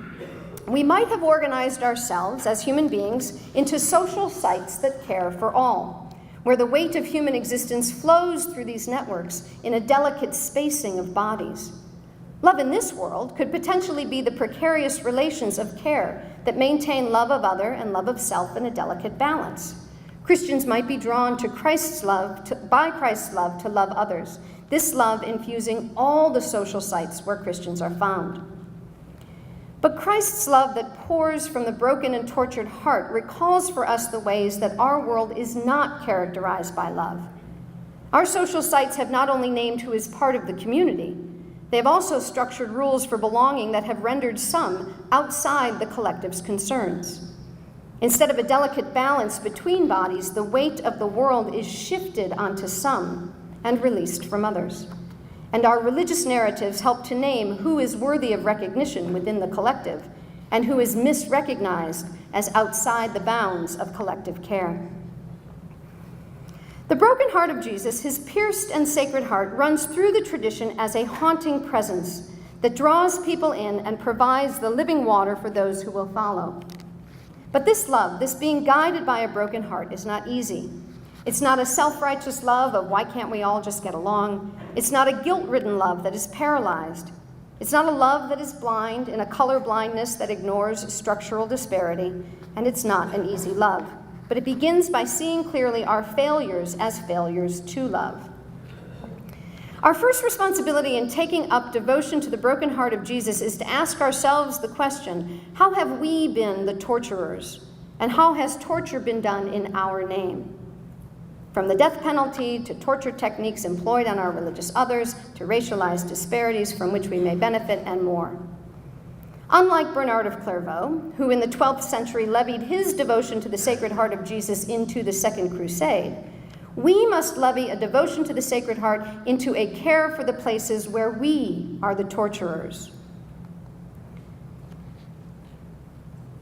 [SPEAKER 2] we might have organized ourselves as human beings into social sites that care for all, where the weight of human existence flows through these networks in a delicate spacing of bodies. Love in this world could potentially be the precarious relations of care that maintain love of other and love of self in a delicate balance. Christians might be drawn to Christ's love, by Christ's love to love others, this love infusing all the social sites where Christians are found. But Christ's love that pours from the broken and tortured heart recalls for us the ways that our world is not characterized by love. Our social sites have not only named who is part of the community, they have also structured rules for belonging that have rendered some outside the collective's concerns. Instead of a delicate balance between bodies, the weight of the world is shifted onto some and released from others. And our religious narratives help to name who is worthy of recognition within the collective and who is misrecognized as outside the bounds of collective care. The broken heart of Jesus, his pierced and sacred heart, runs through the tradition as a haunting presence that draws people in and provides the living water for those who will follow. But this love, this being guided by a broken heart, is not easy. It's not a self-righteous love of why can't we all just get along. It's not a guilt-ridden love that is paralyzed. It's not a love that is blind in a color blindness that ignores structural disparity. And it's not an easy love. But it begins by seeing clearly our failures as failures to love. Our first responsibility in taking up devotion to the broken heart of Jesus is to ask ourselves the question, how have we been the torturers? And how has torture been done in our name? From the death penalty to torture techniques employed on our religious others to racialized disparities from which we may benefit and more. Unlike Bernard of Clairvaux, who in the 12th century levied his devotion to the Sacred Heart of Jesus into the Second Crusade, we must levy a devotion to the Sacred Heart into a care for the places where we are the torturers.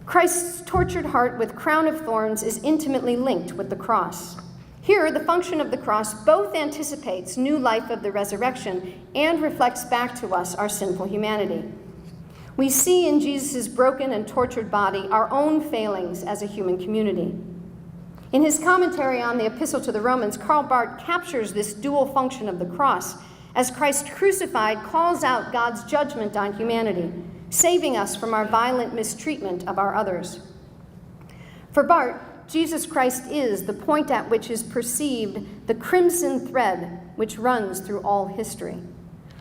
[SPEAKER 2] Christ's tortured heart with crown of thorns is intimately linked with the cross. Here, the function of the cross both anticipates new life of the resurrection and reflects back to us our sinful humanity. We see in Jesus' broken and tortured body our own failings as a human community. In his commentary on the Epistle to the Romans, Karl Barth captures this dual function of the cross as Christ crucified calls out God's judgment on humanity, saving us from our violent mistreatment of our others. For Barth, Jesus Christ is the point at which is perceived the crimson thread which runs through all history,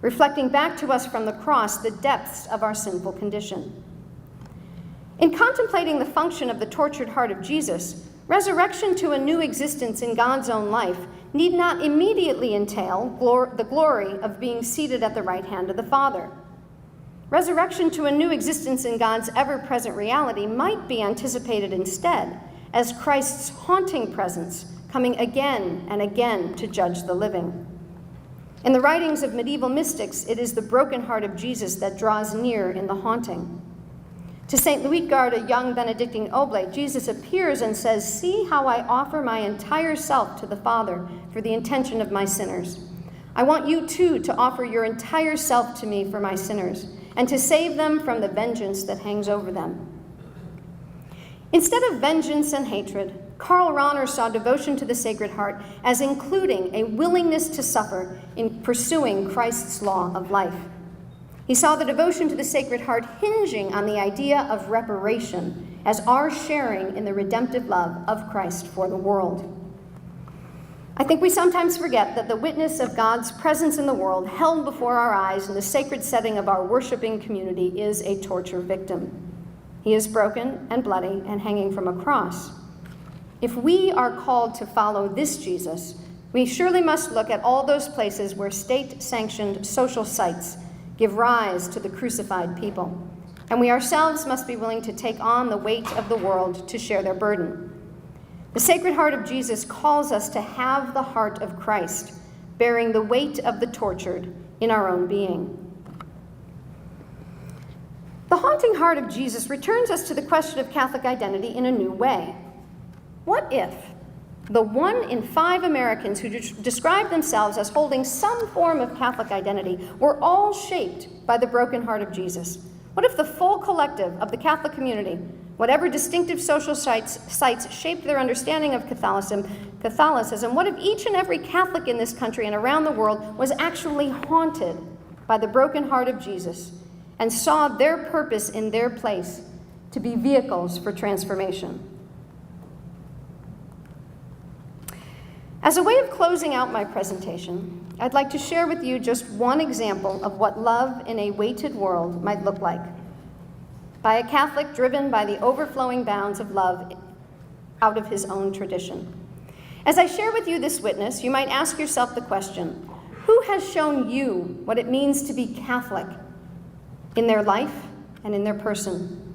[SPEAKER 2] reflecting back to us from the cross the depths of our sinful condition. In contemplating the function of the tortured heart of Jesus, resurrection to a new existence in God's own life need not immediately entail the glory of being seated at the right hand of the Father. Resurrection to a new existence in God's ever-present reality might be anticipated instead as Christ's haunting presence coming again and again to judge the living. In the writings of medieval mystics, it is the broken heart of Jesus that draws near in the haunting. To St. Luitgard, a young Benedictine oblate, Jesus appears and says, "See how I offer my entire self to the Father for the intention of my sinners. I want you too to offer your entire self to me for my sinners, and to save them from the vengeance that hangs over them." Instead of vengeance and hatred, Karl Rahner saw devotion to the Sacred Heart as including a willingness to suffer in pursuing Christ's law of life. He saw the devotion to the Sacred Heart hinging on the idea of reparation as our sharing in the redemptive love of Christ for the world. I think we sometimes forget that the witness of God's presence in the world held before our eyes in the sacred setting of our worshiping community is a torture victim. He is broken and bloody and hanging from a cross. If we are called to follow this Jesus, we surely must look at all those places where state-sanctioned social sites give rise to the crucified people, and we ourselves must be willing to take on the weight of the world to share their burden. The Sacred Heart of Jesus calls us to have the heart of Christ, bearing the weight of the tortured in our own being. The haunting heart of Jesus returns us to the question of Catholic identity in a new way. What if the 1 in 5 Americans who describe themselves as holding some form of Catholic identity were all shaped by the broken heart of Jesus? What if the full collective of the Catholic community, whatever distinctive social sites shaped their understanding of Catholicism, what if each and every Catholic in this country and around the world was actually haunted by the broken heart of Jesus and saw their purpose in their place to be vehicles for transformation? As a way of closing out my presentation, I'd like to share with you just one example of what love in a weighted world might look like. by a Catholic driven by the overflowing bounds of love out of his own tradition. As I share with you this witness, you might ask yourself the question, who has shown you what it means to be Catholic in their life and in their person?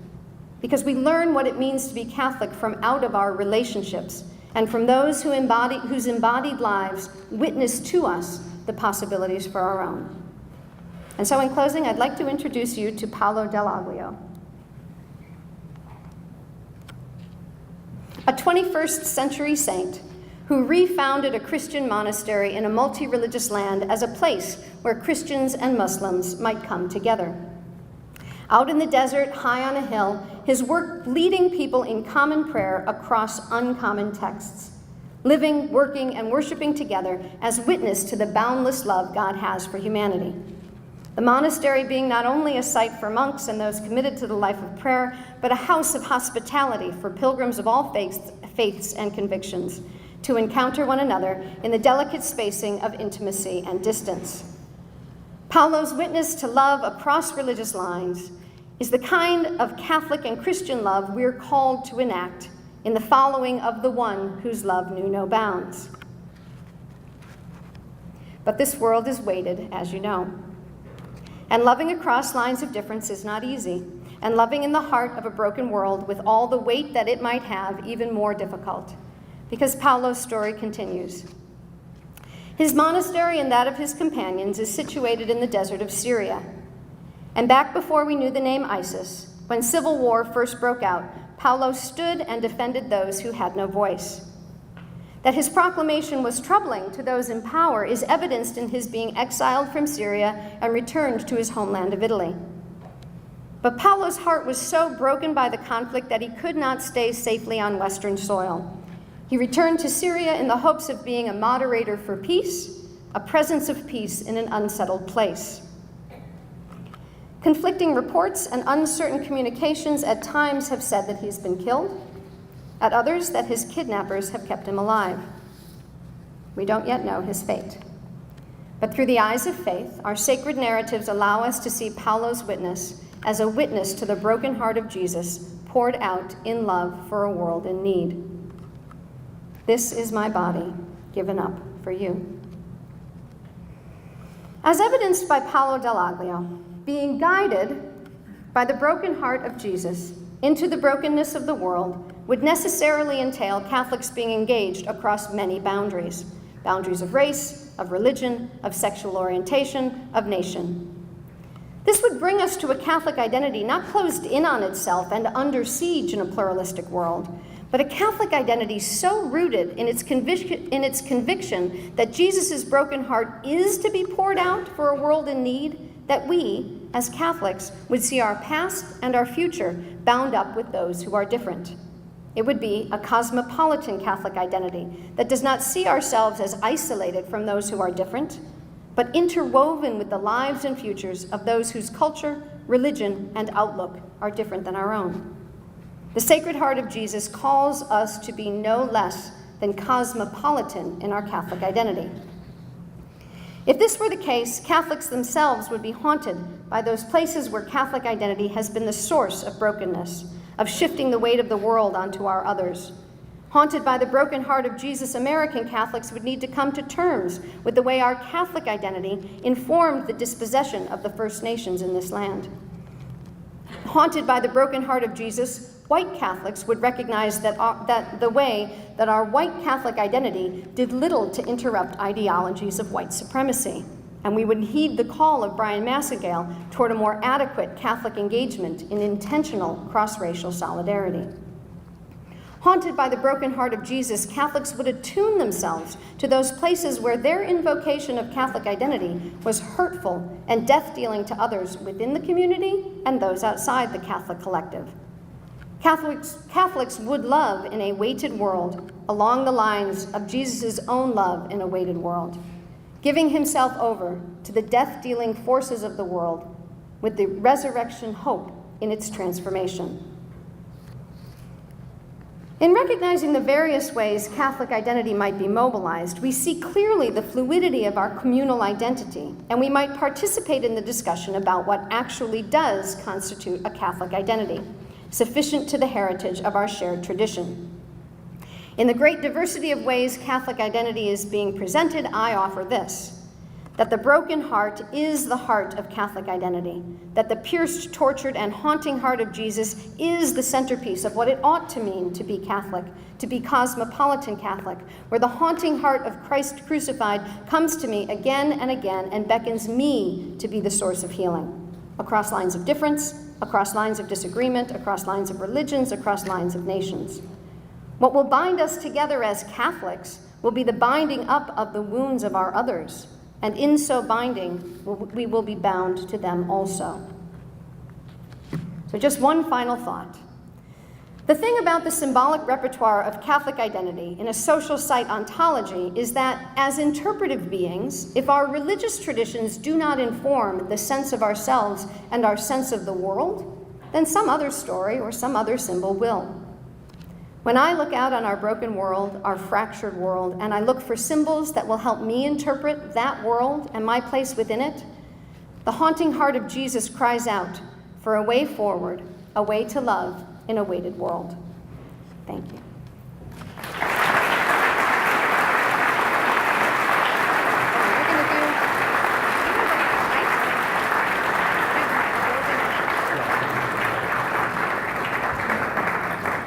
[SPEAKER 2] Because we learn what it means to be Catholic from out of our relationships and from those whose embodied lives witness to us the possibilities for our own. And so in closing, I'd like to introduce you to Paolo Dell'Aglio, a 21st century saint who refounded a Christian monastery in a multi-religious land as a place where Christians and Muslims might come together. Out in the desert, high on a hill, his work leading people in common prayer across uncommon texts, living, working, and worshiping together as witness to the boundless love God has for humanity. The monastery being not only a site for monks and those committed to the life of prayer, but a house of hospitality for pilgrims of all faiths and convictions to encounter one another in the delicate spacing of intimacy and distance. Paolo's witness to love across religious lines is the kind of Catholic and Christian love we're called to enact in the following of the one whose love knew no bounds. But this world is weighted, as you know. And loving across lines of difference is not easy, and loving in the heart of a broken world with all the weight that it might have, even more difficult, because Paolo's story continues. His monastery and that of his companions is situated in the desert of Syria. And back before we knew the name ISIS, when civil war first broke out, Paolo stood and defended those who had no voice. That his proclamation was troubling to those in power is evidenced in his being exiled from Syria and returned to his homeland of Italy. But Paolo's heart was so broken by the conflict that he could not stay safely on Western soil. He returned to Syria in the hopes of being a moderator for peace, a presence of peace in an unsettled place. Conflicting reports and uncertain communications at times have said that he's been killed, at others that his kidnappers have kept him alive. We don't yet know his fate. But through the eyes of faith, our sacred narratives allow us to see Paolo's witness as a witness to the broken heart of Jesus poured out in love for a world in need. This is my body given up for you. As evidenced by Paolo Dell'Aglio, being guided by the broken heart of Jesus into the brokenness of the world would necessarily entail Catholics being engaged across many boundaries. Boundaries of race, of religion, of sexual orientation, of nation. This would bring us to a Catholic identity not closed in on itself and under siege in a pluralistic world, but a Catholic identity so rooted in its conviction that Jesus' broken heart is to be poured out for a world in need, that we, as Catholics, would see our past and our future bound up with those who are different. It would be a cosmopolitan Catholic identity that does not see ourselves as isolated from those who are different, but interwoven with the lives and futures of those whose culture, religion, and outlook are different than our own. The Sacred Heart of Jesus calls us to be no less than cosmopolitan in our Catholic identity. If this were the case, Catholics themselves would be haunted by those places where Catholic identity has been the source of brokenness, of shifting the weight of the world onto our others. Haunted by the broken heart of Jesus, American Catholics would need to come to terms with the way our Catholic identity informed the dispossession of the First Nations in this land. Haunted by the broken heart of Jesus, white Catholics would recognize that the way that our white Catholic identity did little to interrupt ideologies of white supremacy, and we would heed the call of Brian Massengale toward a more adequate Catholic engagement in intentional cross-racial solidarity. Haunted by the broken heart of Jesus, Catholics would attune themselves to those places where their invocation of Catholic identity was hurtful and death-dealing to others within the community and those outside the Catholic collective. Catholics would love in a weighted world along the lines of Jesus' own love in a weighted world, giving himself over to the death-dealing forces of the world with the resurrection hope in its transformation. In recognizing the various ways Catholic identity might be mobilized, we see clearly the fluidity of our communal identity, and we might participate in the discussion about what actually does constitute a Catholic identity, sufficient to the heritage of our shared tradition. In the great diversity of ways Catholic identity is being presented, I offer this: that the broken heart is the heart of Catholic identity, that the pierced, tortured, and haunting heart of Jesus is the centerpiece of what it ought to mean to be Catholic, to be cosmopolitan Catholic, where the haunting heart of Christ crucified comes to me again and again and beckons me to be the source of healing, across lines of difference, across lines of disagreement, across lines of religions, across lines of nations. What will bind us together as Catholics will be the binding up of the wounds of our others, and in so binding, we will be bound to them also. So just one final thought. The thing about the symbolic repertoire of Catholic identity in a social site ontology is that, as interpretive beings, if our religious traditions do not inform the sense of ourselves and our sense of the world, then some other story or some other symbol will. When I look out on our broken world, our fractured world, and I look for symbols that will help me interpret that world and my place within it, the haunting heart of Jesus cries out for a way forward, a way to love in a weighted world. Thank you.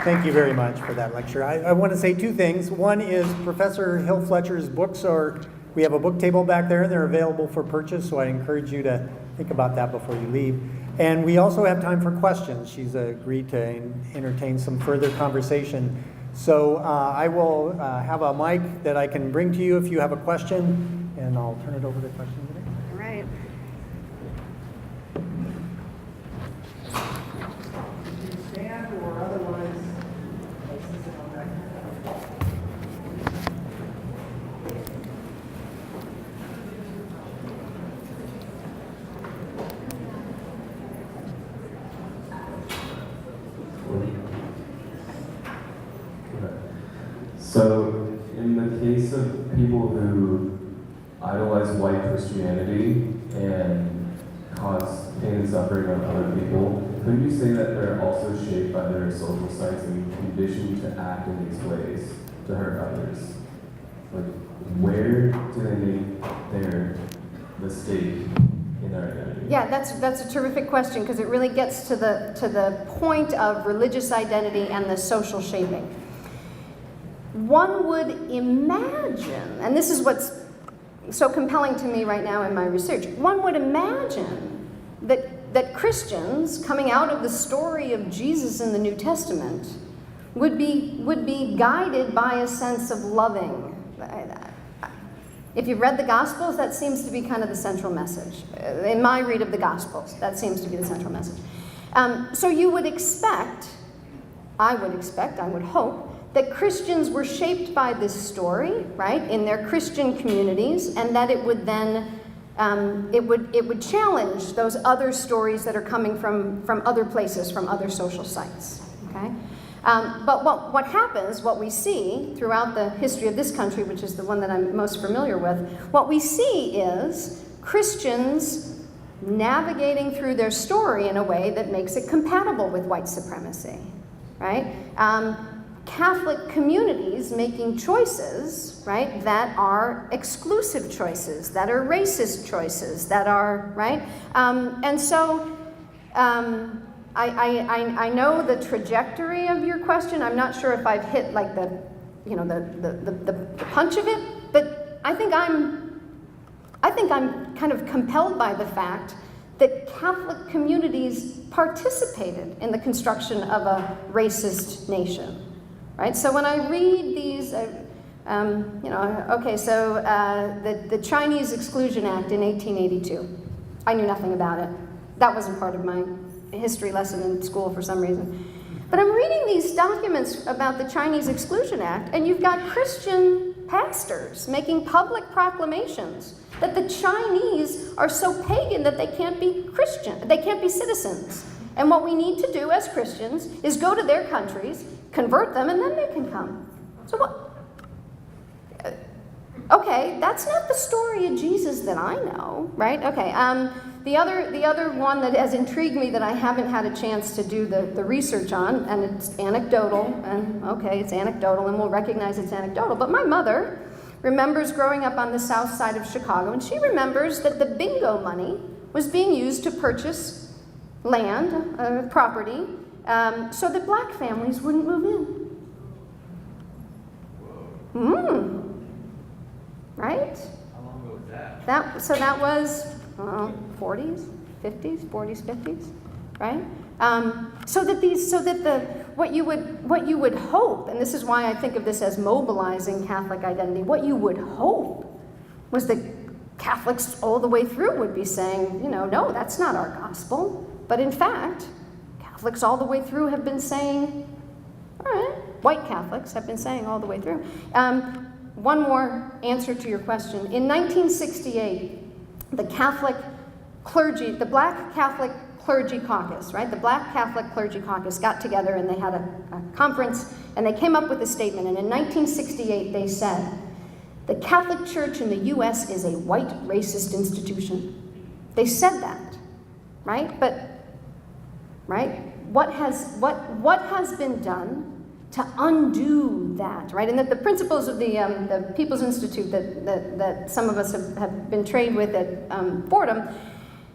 [SPEAKER 1] Thank you very much for that lecture. I want to say two things. One is Professor Hill Fletcher's books we have a book table back there, and they're available for purchase, so I encourage you to think about that before you leave. And we also have time for questions. She's agreed to entertain some further conversation. So I will have a mic that I can bring to you if you have a question, and I'll turn it over to questions.
[SPEAKER 2] All right.
[SPEAKER 1] Stand or otherwise.
[SPEAKER 3] So, in the case of people who idolize white Christianity and cause pain and suffering on other people, couldn't you say that they're also shaped by their social sites and conditioned to act in these ways to hurt others? Like, where do they make their mistake in their identity?
[SPEAKER 2] Yeah, that's a terrific question, because it really gets to the point of religious identity and the social shaping. One would imagine, and this is what's so compelling to me right now in my research, one would imagine that Christians coming out of the story of Jesus in the New Testament would be guided by a sense of loving. If you've read the Gospels, that seems to be kind of the central message. In my read of the Gospels, that seems to be the central message. So you would expect, I would hope, that Christians were shaped by this story, right, in their Christian communities, and that it would then, it would challenge those other stories that are coming from other places, from other social sites, okay? But what happens, what we see throughout the history of this country, which is the one that I'm most familiar with, what we see is Christians navigating through their story in a way that makes it compatible with white supremacy, right? Catholic communities making choices, right, that are exclusive choices, that are racist choices, that are, right? And so I know the trajectory of your question. I'm not sure if I've hit like the punch of it, but I think I'm kind of compelled by the fact that Catholic communities participated in the construction of a racist nation. Right, so when I read these, the Chinese Exclusion Act in 1882, I knew nothing about it. That wasn't part of my history lesson in school for some reason. But I'm reading these documents about the Chinese Exclusion Act, and you've got Christian pastors making public proclamations that the Chinese are so pagan that they can't be Christian, they can't be citizens. And what we need to do as Christians is go to their countries, convert them, and then they can come. So what? Okay, that's not the story of Jesus that I know, right? Okay, the other one that has intrigued me that I haven't had a chance to do the research on, and it's anecdotal, and okay, it's anecdotal, and we'll recognize it's anecdotal, but my mother remembers growing up on the south side of Chicago, and she remembers that the bingo money was being used to purchase land, property, so that black families wouldn't move in. Right?
[SPEAKER 4] How long ago was that?
[SPEAKER 2] So that was 40s, 50s, 40s, 50s, right? What you would hope, and this is why I think of this as mobilizing Catholic identity, what you would hope was that Catholics all the way through would be saying, no, that's not our gospel. But in fact, Catholics all the way through have been saying, all right, white Catholics have been saying all the way through. One more answer to your question. In 1968, the Catholic clergy, the Black Catholic Clergy Caucus, right? The Black Catholic Clergy Caucus got together and they had a conference and they came up with a statement. And in 1968, they said, the Catholic Church in the U.S. is a white racist institution. They said that, right? What has been done to undo that, right? And that the principles of the People's Institute that some of us have been trained with at Fordham,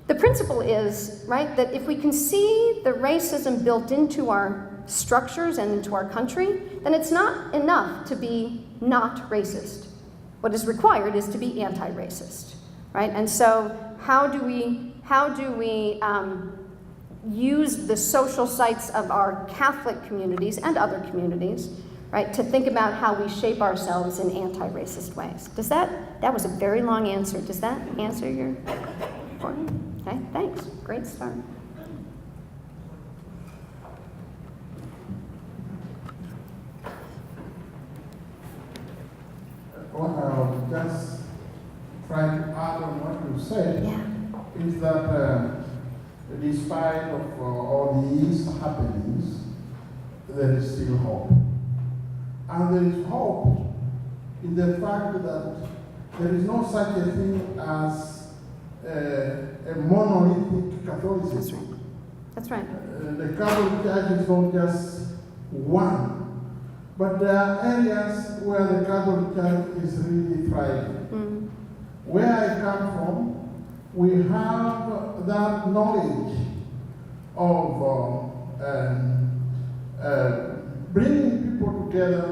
[SPEAKER 2] the principle is, right, that if we can see the racism built into our structures and into our country, then it's not enough to be not racist. What is required is to be anti-racist, right? And so how do we use the social sites of our Catholic communities and other communities, right, to think about how we shape ourselves in anti-racist ways? That was a very long answer. Does that answer your question? Okay, thanks. Great start.
[SPEAKER 5] What I'll just try to add on what you said is that despite of all these happenings, there is still hope. And there is hope in the fact that there is no such a thing as a monolithic Catholicism.
[SPEAKER 2] That's right.
[SPEAKER 5] The Catholic Church is not just one. But there are areas where the Catholic Church is really thriving. Where I come from, we have that knowledge of bringing people together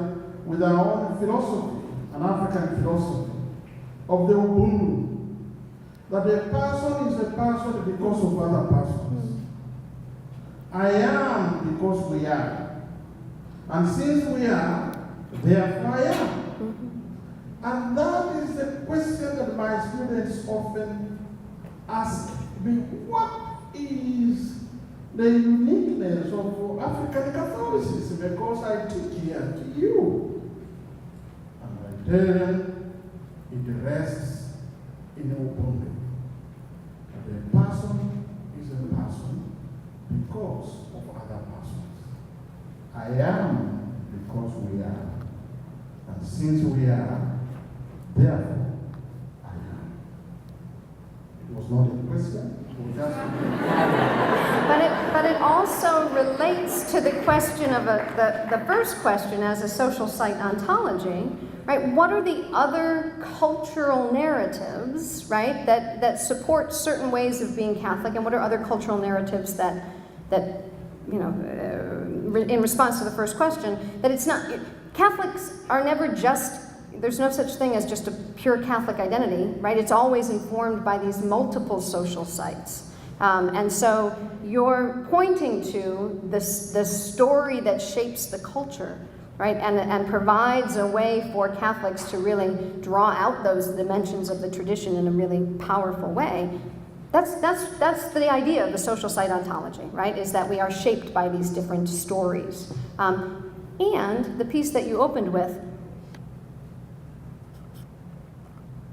[SPEAKER 5] with our own philosophy, an African philosophy, of the Ubuntu. That a person is a person because of other persons. I am because we are. And since we are, therefore I am. And that is the question that my students often ask me, what is the uniqueness of African Catholicism? Because I teach here to you. And I tell them, it rests in Ubuntu. The person is a person because of other persons. I am because we are. And since we are, therefore, I am. It was not a question. It was just
[SPEAKER 2] But it also relates to the question of the first question as a social site ontology, right? What are the other cultural narratives, right, that support certain ways of being Catholic, and what are other cultural narratives that in response to the first question, that it's not, Catholics are never just, there's no such thing as just a pure Catholic identity, right? It's always informed by these multiple social sites. And so you're pointing to the story that shapes the culture, right? And provides a way for Catholics to really draw out those dimensions of the tradition in a really powerful way. That's the idea of the social site ontology, right? Is that we are shaped by these different stories. And the piece that you opened with,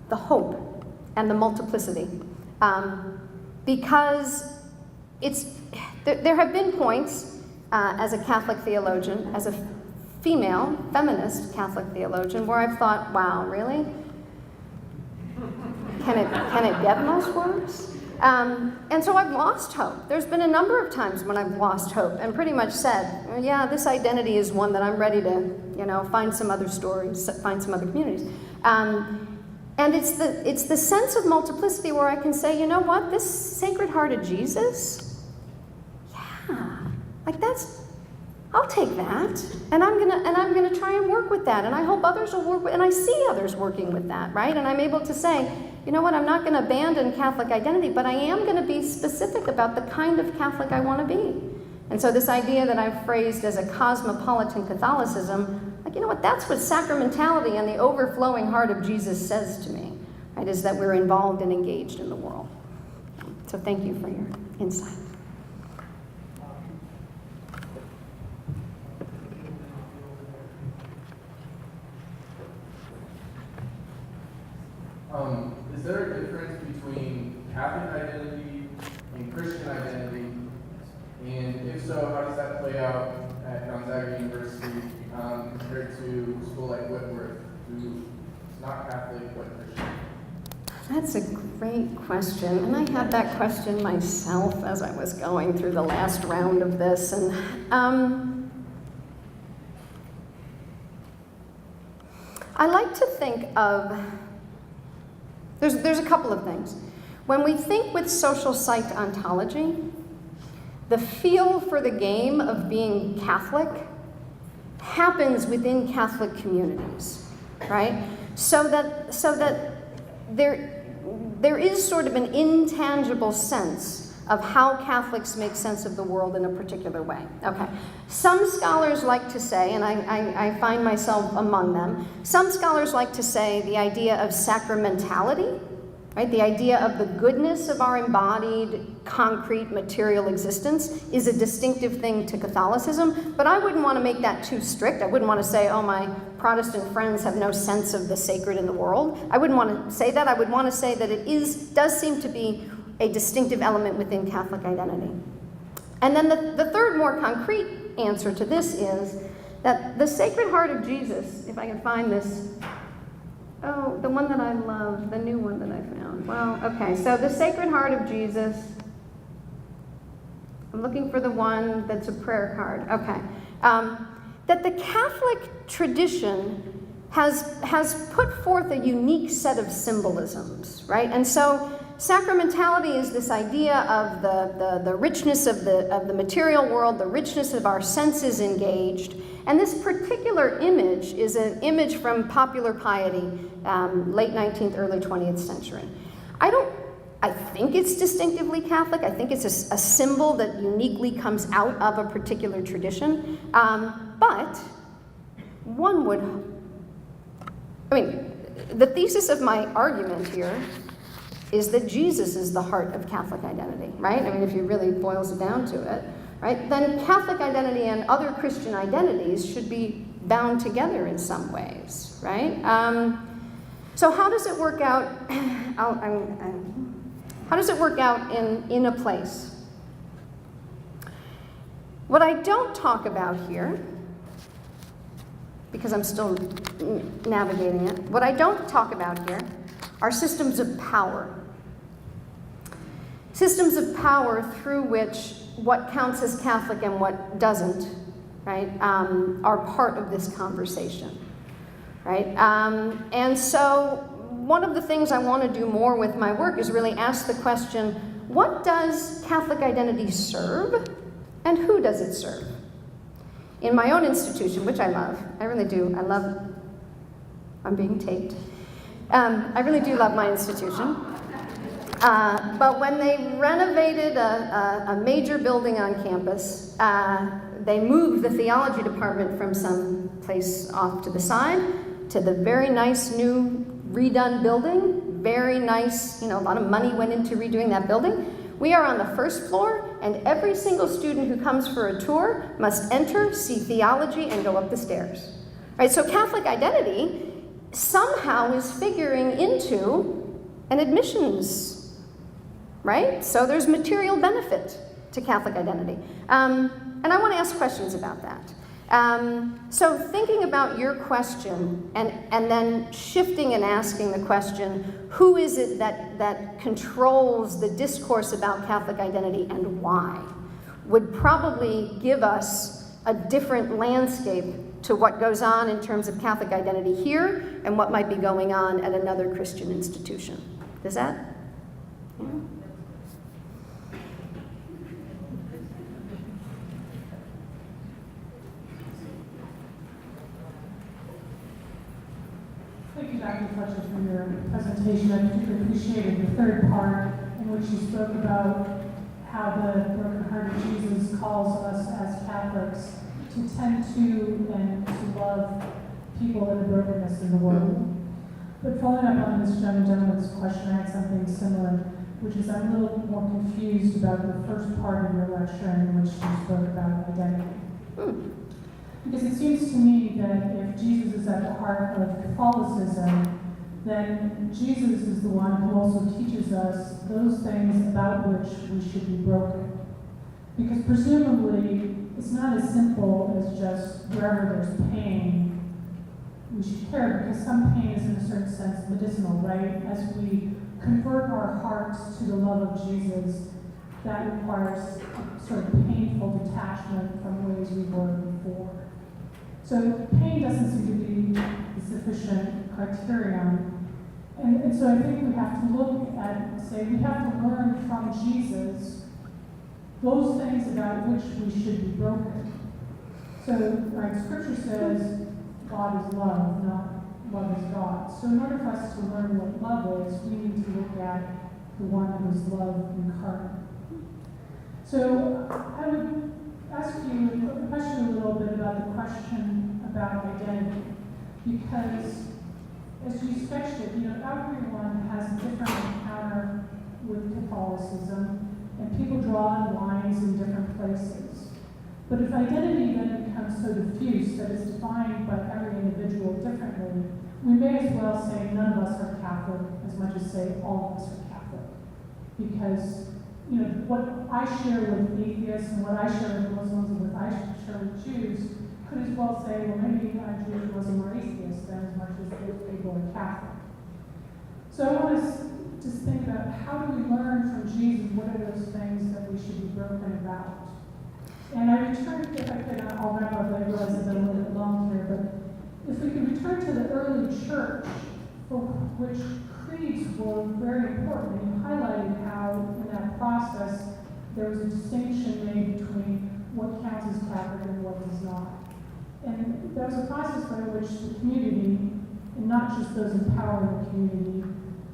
[SPEAKER 2] the hope and the multiplicity. Because There have been points as a Catholic theologian, as a female, feminist Catholic theologian, where I've thought, wow, really? Can it get much worse? And so I've lost hope. There's been a number of times when I've lost hope and pretty much said, well, yeah, this identity is one that I'm ready to, find some other stories, find some other communities. And it's the sense of multiplicity where I can say, you know what, this Sacred Heart of Jesus, yeah, like I'll take that, and I'm gonna try and work with that, and I hope others will work with, and I see others working with that, right? And I'm able to say, you know what, I'm not going to abandon Catholic identity, but I am going to be specific about the kind of Catholic I want to be. And so this idea that I've phrased as a cosmopolitan Catholicism, like, you know what, that's what sacramentality and the overflowing heart of Jesus says to me, right, is that we're involved and engaged in the world. So thank you for your insight.
[SPEAKER 6] Is there a difference between Catholic identity and Christian identity? And if so, how does that play out at Gonzaga University compared to a school like Whitworth, who is not Catholic but Christian?
[SPEAKER 2] That's a great question, and I had that question myself as I was going through the last round of this. And I like to think of There's a couple of things. When we think with social psych ontology, the feel for the game of being Catholic happens within Catholic communities, right? So that there is sort of an intangible sense of how Catholics make sense of the world in a particular way. Okay. Some scholars like to say, and I find myself among them, some scholars like to say the idea of sacramentality, right? The idea of the goodness of our embodied, concrete, material existence is a distinctive thing to Catholicism, but I wouldn't want to make that too strict. I wouldn't want to say, oh, my Protestant friends have no sense of the sacred in the world. I wouldn't want to say that. I would want to say that it does seem to be a distinctive element within Catholic identity. And then the third, more concrete answer to this is that the Sacred Heart of Jesus, if I can find this, oh, the one that I love, the new one that I found. Well, okay, so the Sacred Heart of Jesus, I'm looking for the one that's a prayer card. Okay. That the Catholic tradition has put forth a unique set of symbolisms, right? And so sacramentality is this idea of the richness of the material world, the richness of our senses engaged. And this particular image is an image from popular piety, late 19th, early 20th century. I think it's distinctively Catholic. I think it's a symbol that uniquely comes out of a particular tradition. But one would, the thesis of my argument here is that Jesus is the heart of Catholic identity, right? If you really boils it down to it, right? Then Catholic identity and other Christian identities should be bound together in some ways, right? So how does it work out? How does it work out in a place? What I don't talk about here, because I'm still navigating it, what I don't talk about here are systems of power. Systems of power through which what counts as Catholic and what doesn't, right, are part of this conversation, right? And so one of the things I want to do more with my work is really ask the question, what does Catholic identity serve and who does it serve? In my own institution, which I love, I really do, I'm being taped. I really do love my institution. But when they renovated a major building on campus, they moved the theology department from some place off to the side to the very nice new redone building. Very nice, a lot of money went into redoing that building. We are on the first floor, and every single student who comes for a tour must enter, see theology, and go up the stairs. Right? So Catholic identity somehow is figuring into an admissions, right? So there's material benefit to Catholic identity. And I want to ask questions about that. So thinking about your question and then shifting and asking the question, who is it that controls the discourse about Catholic identity and why, would probably give us a different landscape to what goes on in terms of Catholic identity here and what might be going on at another Christian institution. Does that? Yeah.
[SPEAKER 7] Thank you, Dr. Fletcher, for your presentation. I particularly appreciated the third part in which you spoke about how the broken-hearted Jesus calls us as Catholics to tend to and to love people in the brokenness in the world. But following up on this gentleman's question, I had something similar, which is I'm a little more confused about the first part of your lecture in which you spoke about identity. Because it seems to me that if Jesus is at the heart of Catholicism, then Jesus is the one who also teaches us those things about which we should be broken. Because presumably, it's not as simple as just wherever there's pain, we should care, because some pain is in a certain sense medicinal, right? As we convert our hearts to the love of Jesus, that requires sort of painful detachment from ways we were before. So pain doesn't seem to be the sufficient criterion. And so I think we have to look at, say, we have to learn from Jesus those things about which we should be broken. So, like Scripture says, God is love, not love is God. So in order for us to learn what love is, we need to look at the one who is love incarnate. So I would ask you a question a little bit about the question about identity, because as you sketched it, everyone has a different encounter with Catholicism, and people draw lines in different places. But if identity then becomes so diffuse that it's defined by every individual differently, we may as well say none of us are Catholic as much as say all of us are Catholic. Because what I share with atheists and what I share with Muslims and what I share with Jews could as well say, well, maybe I'm Jewish, Muslim, or atheist then as much as those people are Catholic. So I want us to just think about how do we learn from Jesus what are those things that we should be broken about. And I return, if I could, I'll wrap up, I realize I've been a little bit long here, but if we could return to the early church, for which creeds were very important, and you highlighted how in that process there was a distinction made between what counts as Catholic and what does not. And there was a process by which the community, and not just those empowering the community,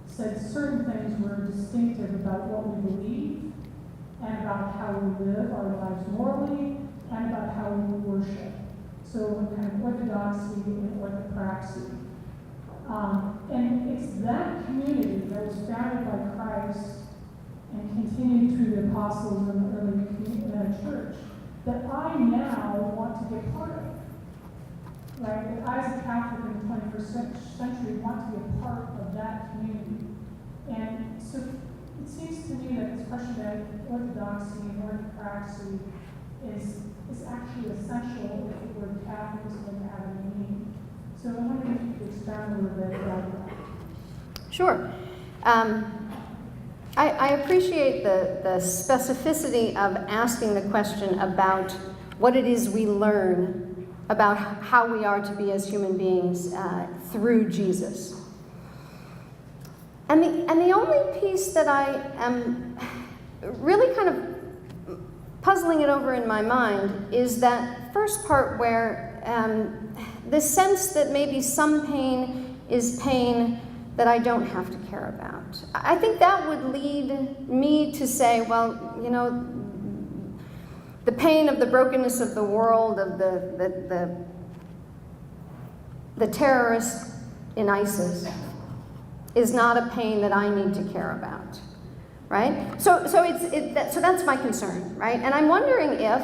[SPEAKER 7] said certain things were distinctive about what we believe, and about how we live our lives morally, and about how we worship. So kind of orthodoxy and orthopraxy. And it's that community that was founded by Christ and continued through the apostles and the early church that I now want to be a part of. Right? That I, as a Catholic in the 21st century, want to be a part of that community. And so it seems to me that this question about orthodoxy and orthopraxy is actually essential if the word Catholic is going to have any meaning. So I wonder if you could expand a little bit about that.
[SPEAKER 2] Sure. I appreciate the specificity of asking the question about what it is we learn about how we are to be as human beings through Jesus. And the only piece that I am really kind of puzzling it over in my mind is that first part where the sense that maybe some pain is pain that I don't have to care about. I think that would lead me to say, well, the pain of the brokenness of the world, of the terrorists in ISIS, is not a pain that I need to care about, right? So that's my concern, right? And I'm wondering if,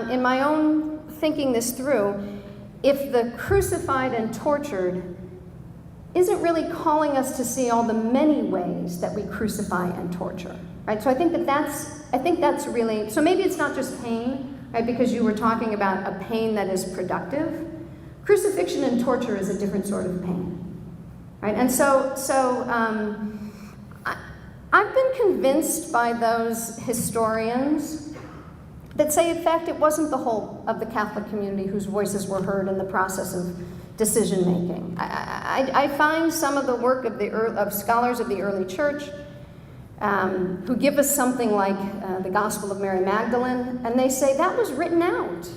[SPEAKER 2] in my own thinking this through, if the crucified and tortured isn't really calling us to see all the many ways that we crucify and torture. right? So I think that's really, so maybe it's not just pain, right? Because you were talking about a pain that is productive. Crucifixion and torture is a different sort of pain, right? And I've been convinced by those historians that say, in fact, it wasn't the whole of the Catholic community whose voices were heard in the process of decision-making. I find some of the work of scholars of the early church who give us something like the Gospel of Mary Magdalene, and they say that was written out.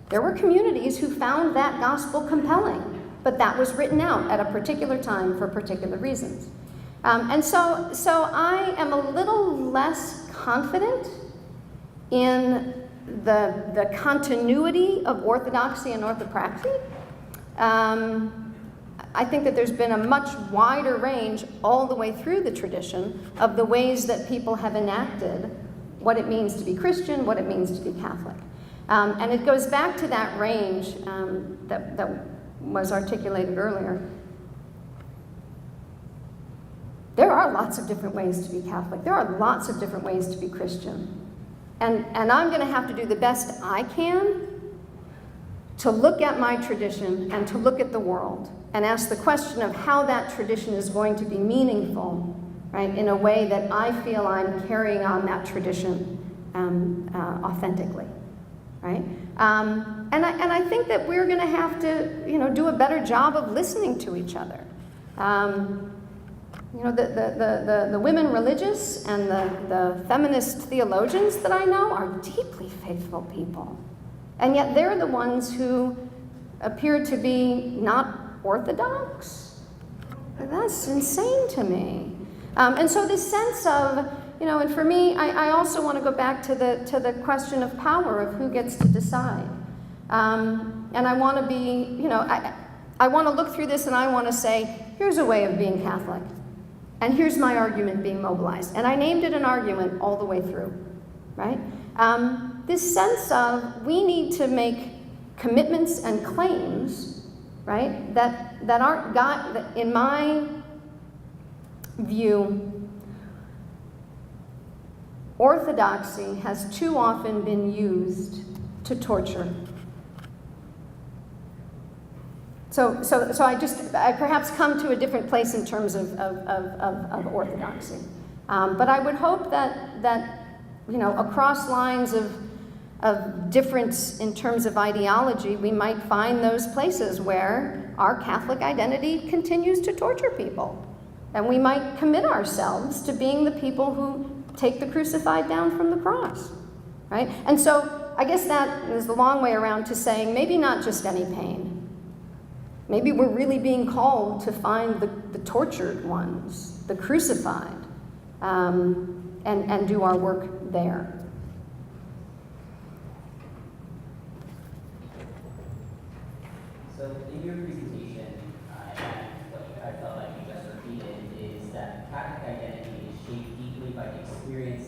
[SPEAKER 2] There were communities who found that gospel compelling, but that was written out at a particular time for particular reasons. And so I am a little less confident in the continuity of orthodoxy and orthopraxy. I think that there's been a much wider range all the way through the tradition of the ways that people have enacted what it means to be Christian, what it means to be Catholic. And it goes back to that range that was articulated earlier. There are lots of different ways to be Catholic. There are lots of different ways to be Christian. And I'm going to have to do the best I can to look at my tradition and to look at the world and ask the question of how that tradition is going to be meaningful, right, in a way that I feel I'm carrying on that tradition authentically, right? And I think that we're going to have to, do a better job of listening to each other. The women religious and the feminist theologians that I know are deeply faithful people. And yet they're the ones who appear to be not orthodox. That's insane to me. And so this sense of, and for me, I also want to go back to the question of power, of who gets to decide. And I want to be, I want to look through this and I want to say, here's a way of being Catholic. And here's my argument being mobilized. And I named it an argument all the way through, right? This sense of we need to make commitments and claims, right, that aren't that in my view, orthodoxy has too often been used to torture. So I perhaps come to a different place in terms of orthodoxy. But I would hope that across lines of difference in terms of ideology, we might find those places where our Catholic identity continues to torture people. And we might commit ourselves to being the people who take the crucified down from the cross, right? And so I guess that is the long way around to saying maybe not just any pain. Maybe we're really being called to find the tortured ones, the crucified, and do our work there.
[SPEAKER 8] So in your presentation, what I felt like you just repeated is that Catholic identity is shaped deeply by the experience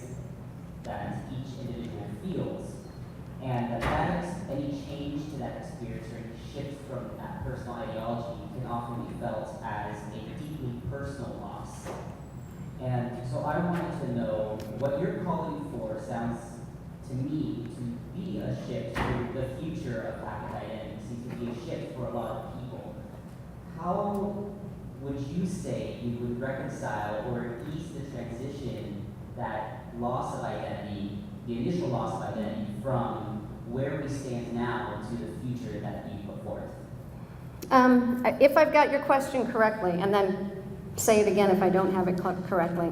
[SPEAKER 8] that each individual feels, and that any change to that experience or any shift from that personal ideology can often be felt as a deeply personal loss. And so I wanted to know what you're calling for sounds to me to be a shift to the future of Catholic identity, seems to be a shift for a lot of people. How would you say you would reconcile or ease the transition, that loss of identity, the initial loss of identity, from where we stand now to the future that you put forth?
[SPEAKER 2] If I've got your question correctly, and then say it again if I don't have it correctly.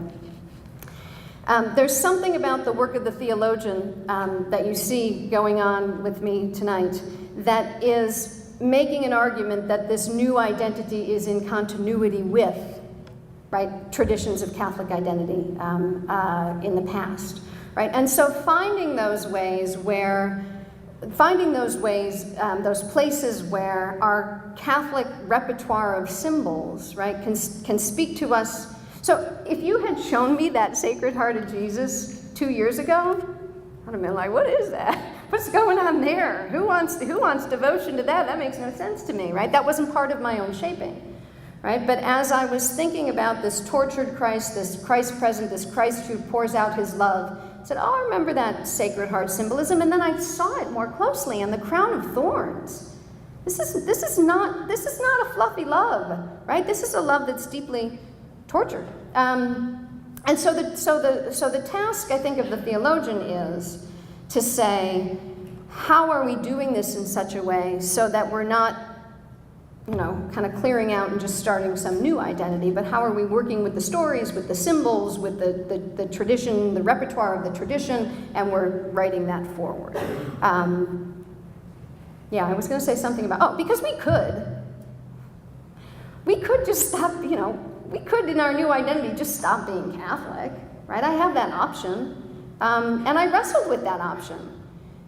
[SPEAKER 2] There's something about the work of the theologian that you see going on with me tonight that is making an argument that this new identity is in continuity with, right, traditions of Catholic identity in the past, right? And so finding those places where our Catholic repertoire of symbols, right, can speak to us. So if you had shown me that Sacred Heart of Jesus 2 years ago, I'd have been like, what is that? What's going on there? Who wants devotion to that? That makes no sense to me, right? That wasn't part of my own shaping. right? But as I was thinking about this tortured Christ, this Christ present, this Christ who pours out his love, I said, oh, I remember that Sacred Heart symbolism, and then I saw it more closely in the crown of thorns. This is not a fluffy love, right? This is a love that's deeply tortured. And so the task, I think, of the theologian is to say, how are we doing this in such a way so that we're not, kind of clearing out and just starting some new identity, but how are we working with the stories, with the symbols, with the tradition, the repertoire of the tradition, and we're writing that forward. I was going to say something about, because we could just stop, we could in our new identity just stop being Catholic, right? I have that option, and I wrestled with that option.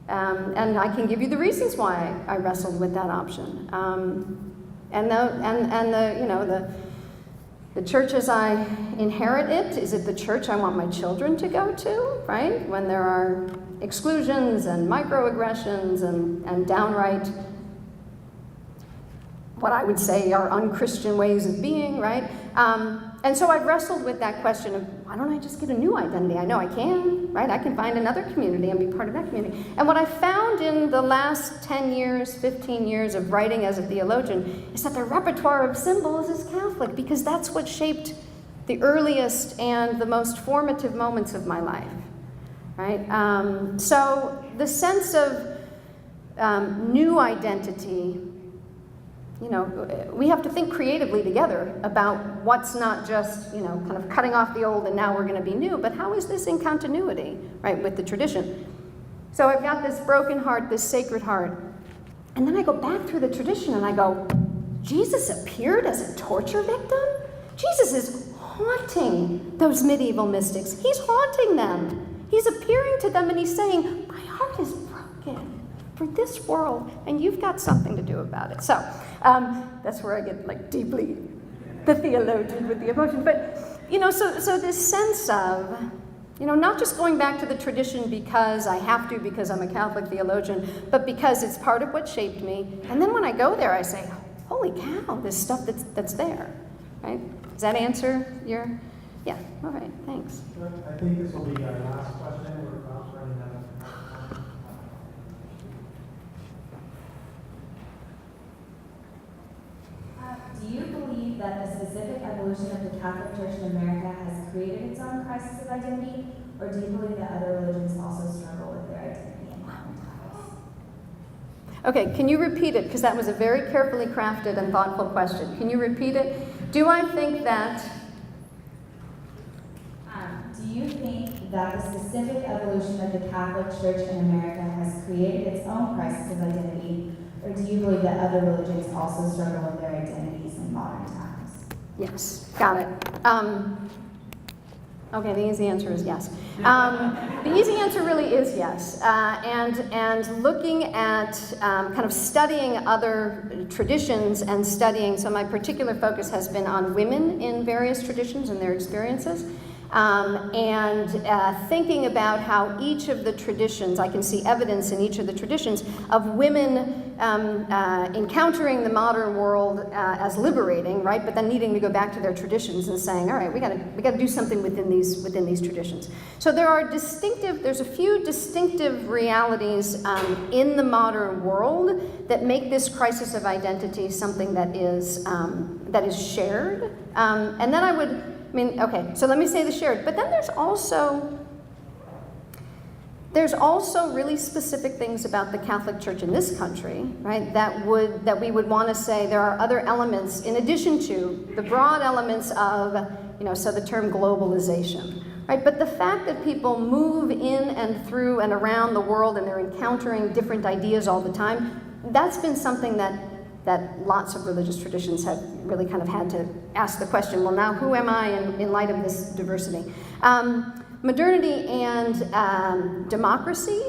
[SPEAKER 2] And I can give you the reasons why I wrestled with that option. The church as I inherit it, is it the church I want my children to go to, right? When there are exclusions and microaggressions and downright what I would say are unchristian ways of being, right? And so I've wrestled with that question of, why don't I just get a new identity? I know I can, right? I can find another community and be part of that community. And what I found in the last 10 years, 15 years of writing as a theologian is that the repertoire of symbols is Catholic, because that's what shaped the earliest and the most formative moments of my life, right? So the sense of new identity, we have to think creatively together about what's not just, kind of cutting off the old and now we're going to be new, but how is this in continuity, right, with the tradition? So I've got this broken heart, this Sacred Heart, and then I go back through the tradition and I go, Jesus appeared as a torture victim? Jesus is haunting those medieval mystics. He's haunting them. He's appearing to them and he's saying, my heart is broken for this world, and you've got something to do about it. So that's where I get deeply the theologian with the emotion. But so this sense of not just going back to the tradition because I have to, because I'm a Catholic theologian, but because it's part of what shaped me. And then when I go there, I say, holy cow, this stuff that's there, right? Does that answer your? Yeah. All right. Thanks.
[SPEAKER 9] I think this will be our last question. We're about running out of time.
[SPEAKER 10] Do you believe that the specific evolution of the Catholic Church in America has created its own crisis of identity, or do you believe that other religions also struggle with their identity in modern times?
[SPEAKER 2] Okay, can you repeat it? Because that was a very carefully crafted and thoughtful question. Can you repeat it? Do I think that...
[SPEAKER 10] Do you think that the specific evolution of the Catholic Church in America has created its own crisis of identity, or do you believe that other religions also struggle with their identities in modern times?
[SPEAKER 2] Yes, got it. Okay, the easy answer is yes. The easy answer really is yes. And looking at kind of studying other traditions and studying, so my particular focus has been on women in various traditions and their experiences. Thinking about how each of the traditions, I can see evidence in each of the traditions of women encountering the modern world as liberating, right? But then needing to go back to their traditions and saying, all right, we got to do something within these traditions. So there's a few distinctive realities in the modern world that make this crisis of identity something that is shared. And then so let me say the shared, but then there's also really specific things about the Catholic Church in this country, right, that we would want to say there are other elements in addition to the broad elements of, so the term globalization, right, but the fact that people move in and through and around the world and they're encountering different ideas all the time, that's been something that lots of religious traditions have really kind of had to ask the question, well, now who am I in light of this diversity? Modernity and democracy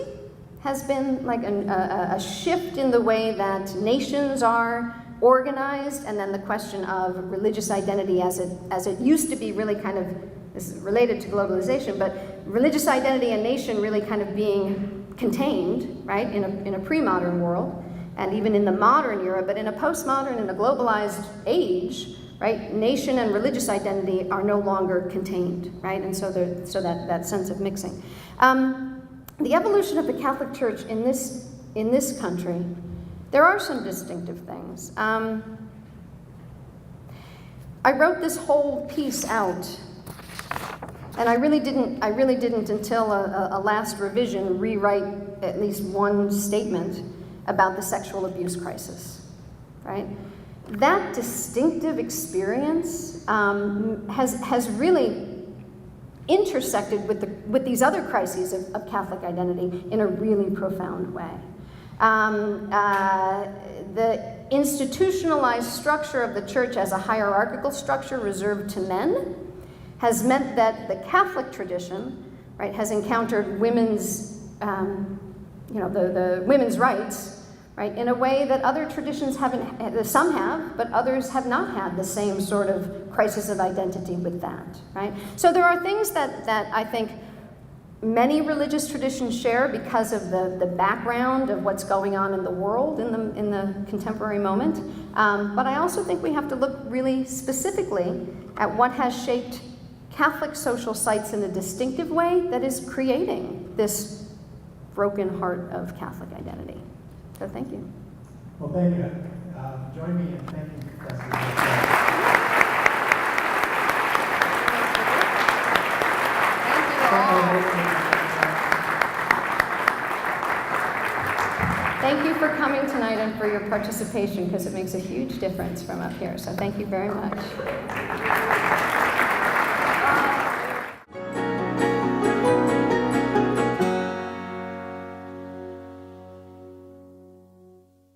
[SPEAKER 2] has been like a shift in the way that nations are organized, and then the question of religious identity as it used to be really kind of, this is related to globalization, but religious identity and nation really kind of being contained, right, in a pre-modern world. And even in the modern era, but in a postmodern and a globalized age, right? Nation and religious identity are no longer contained, right? And so that sense of mixing. The evolution of the Catholic Church in this country, there are some distinctive things. I wrote this whole piece out, and I really didn't until a last revision rewrite at least one statement about the sexual abuse crisis, right? That distinctive experience has really intersected with these other crises of Catholic identity in a really profound way. The institutionalized structure of the church as a hierarchical structure reserved to men has meant that the Catholic tradition, right, has encountered women's, the women's rights, right, in a way that other traditions haven't. Some have, but others have not had the same sort of crisis of identity with that, right? So there are things that I think many religious traditions share because of the background of what's going on in the world in the contemporary moment. But I also think we have to look really specifically at what has shaped Catholic social sites in a distinctive way that is creating this broken heart of Catholic identity. So thank you.
[SPEAKER 9] Well, thank you. Join me in thanking Professor.
[SPEAKER 2] Thank you for coming tonight and for your participation, because it makes a huge difference from up here. So thank you very much.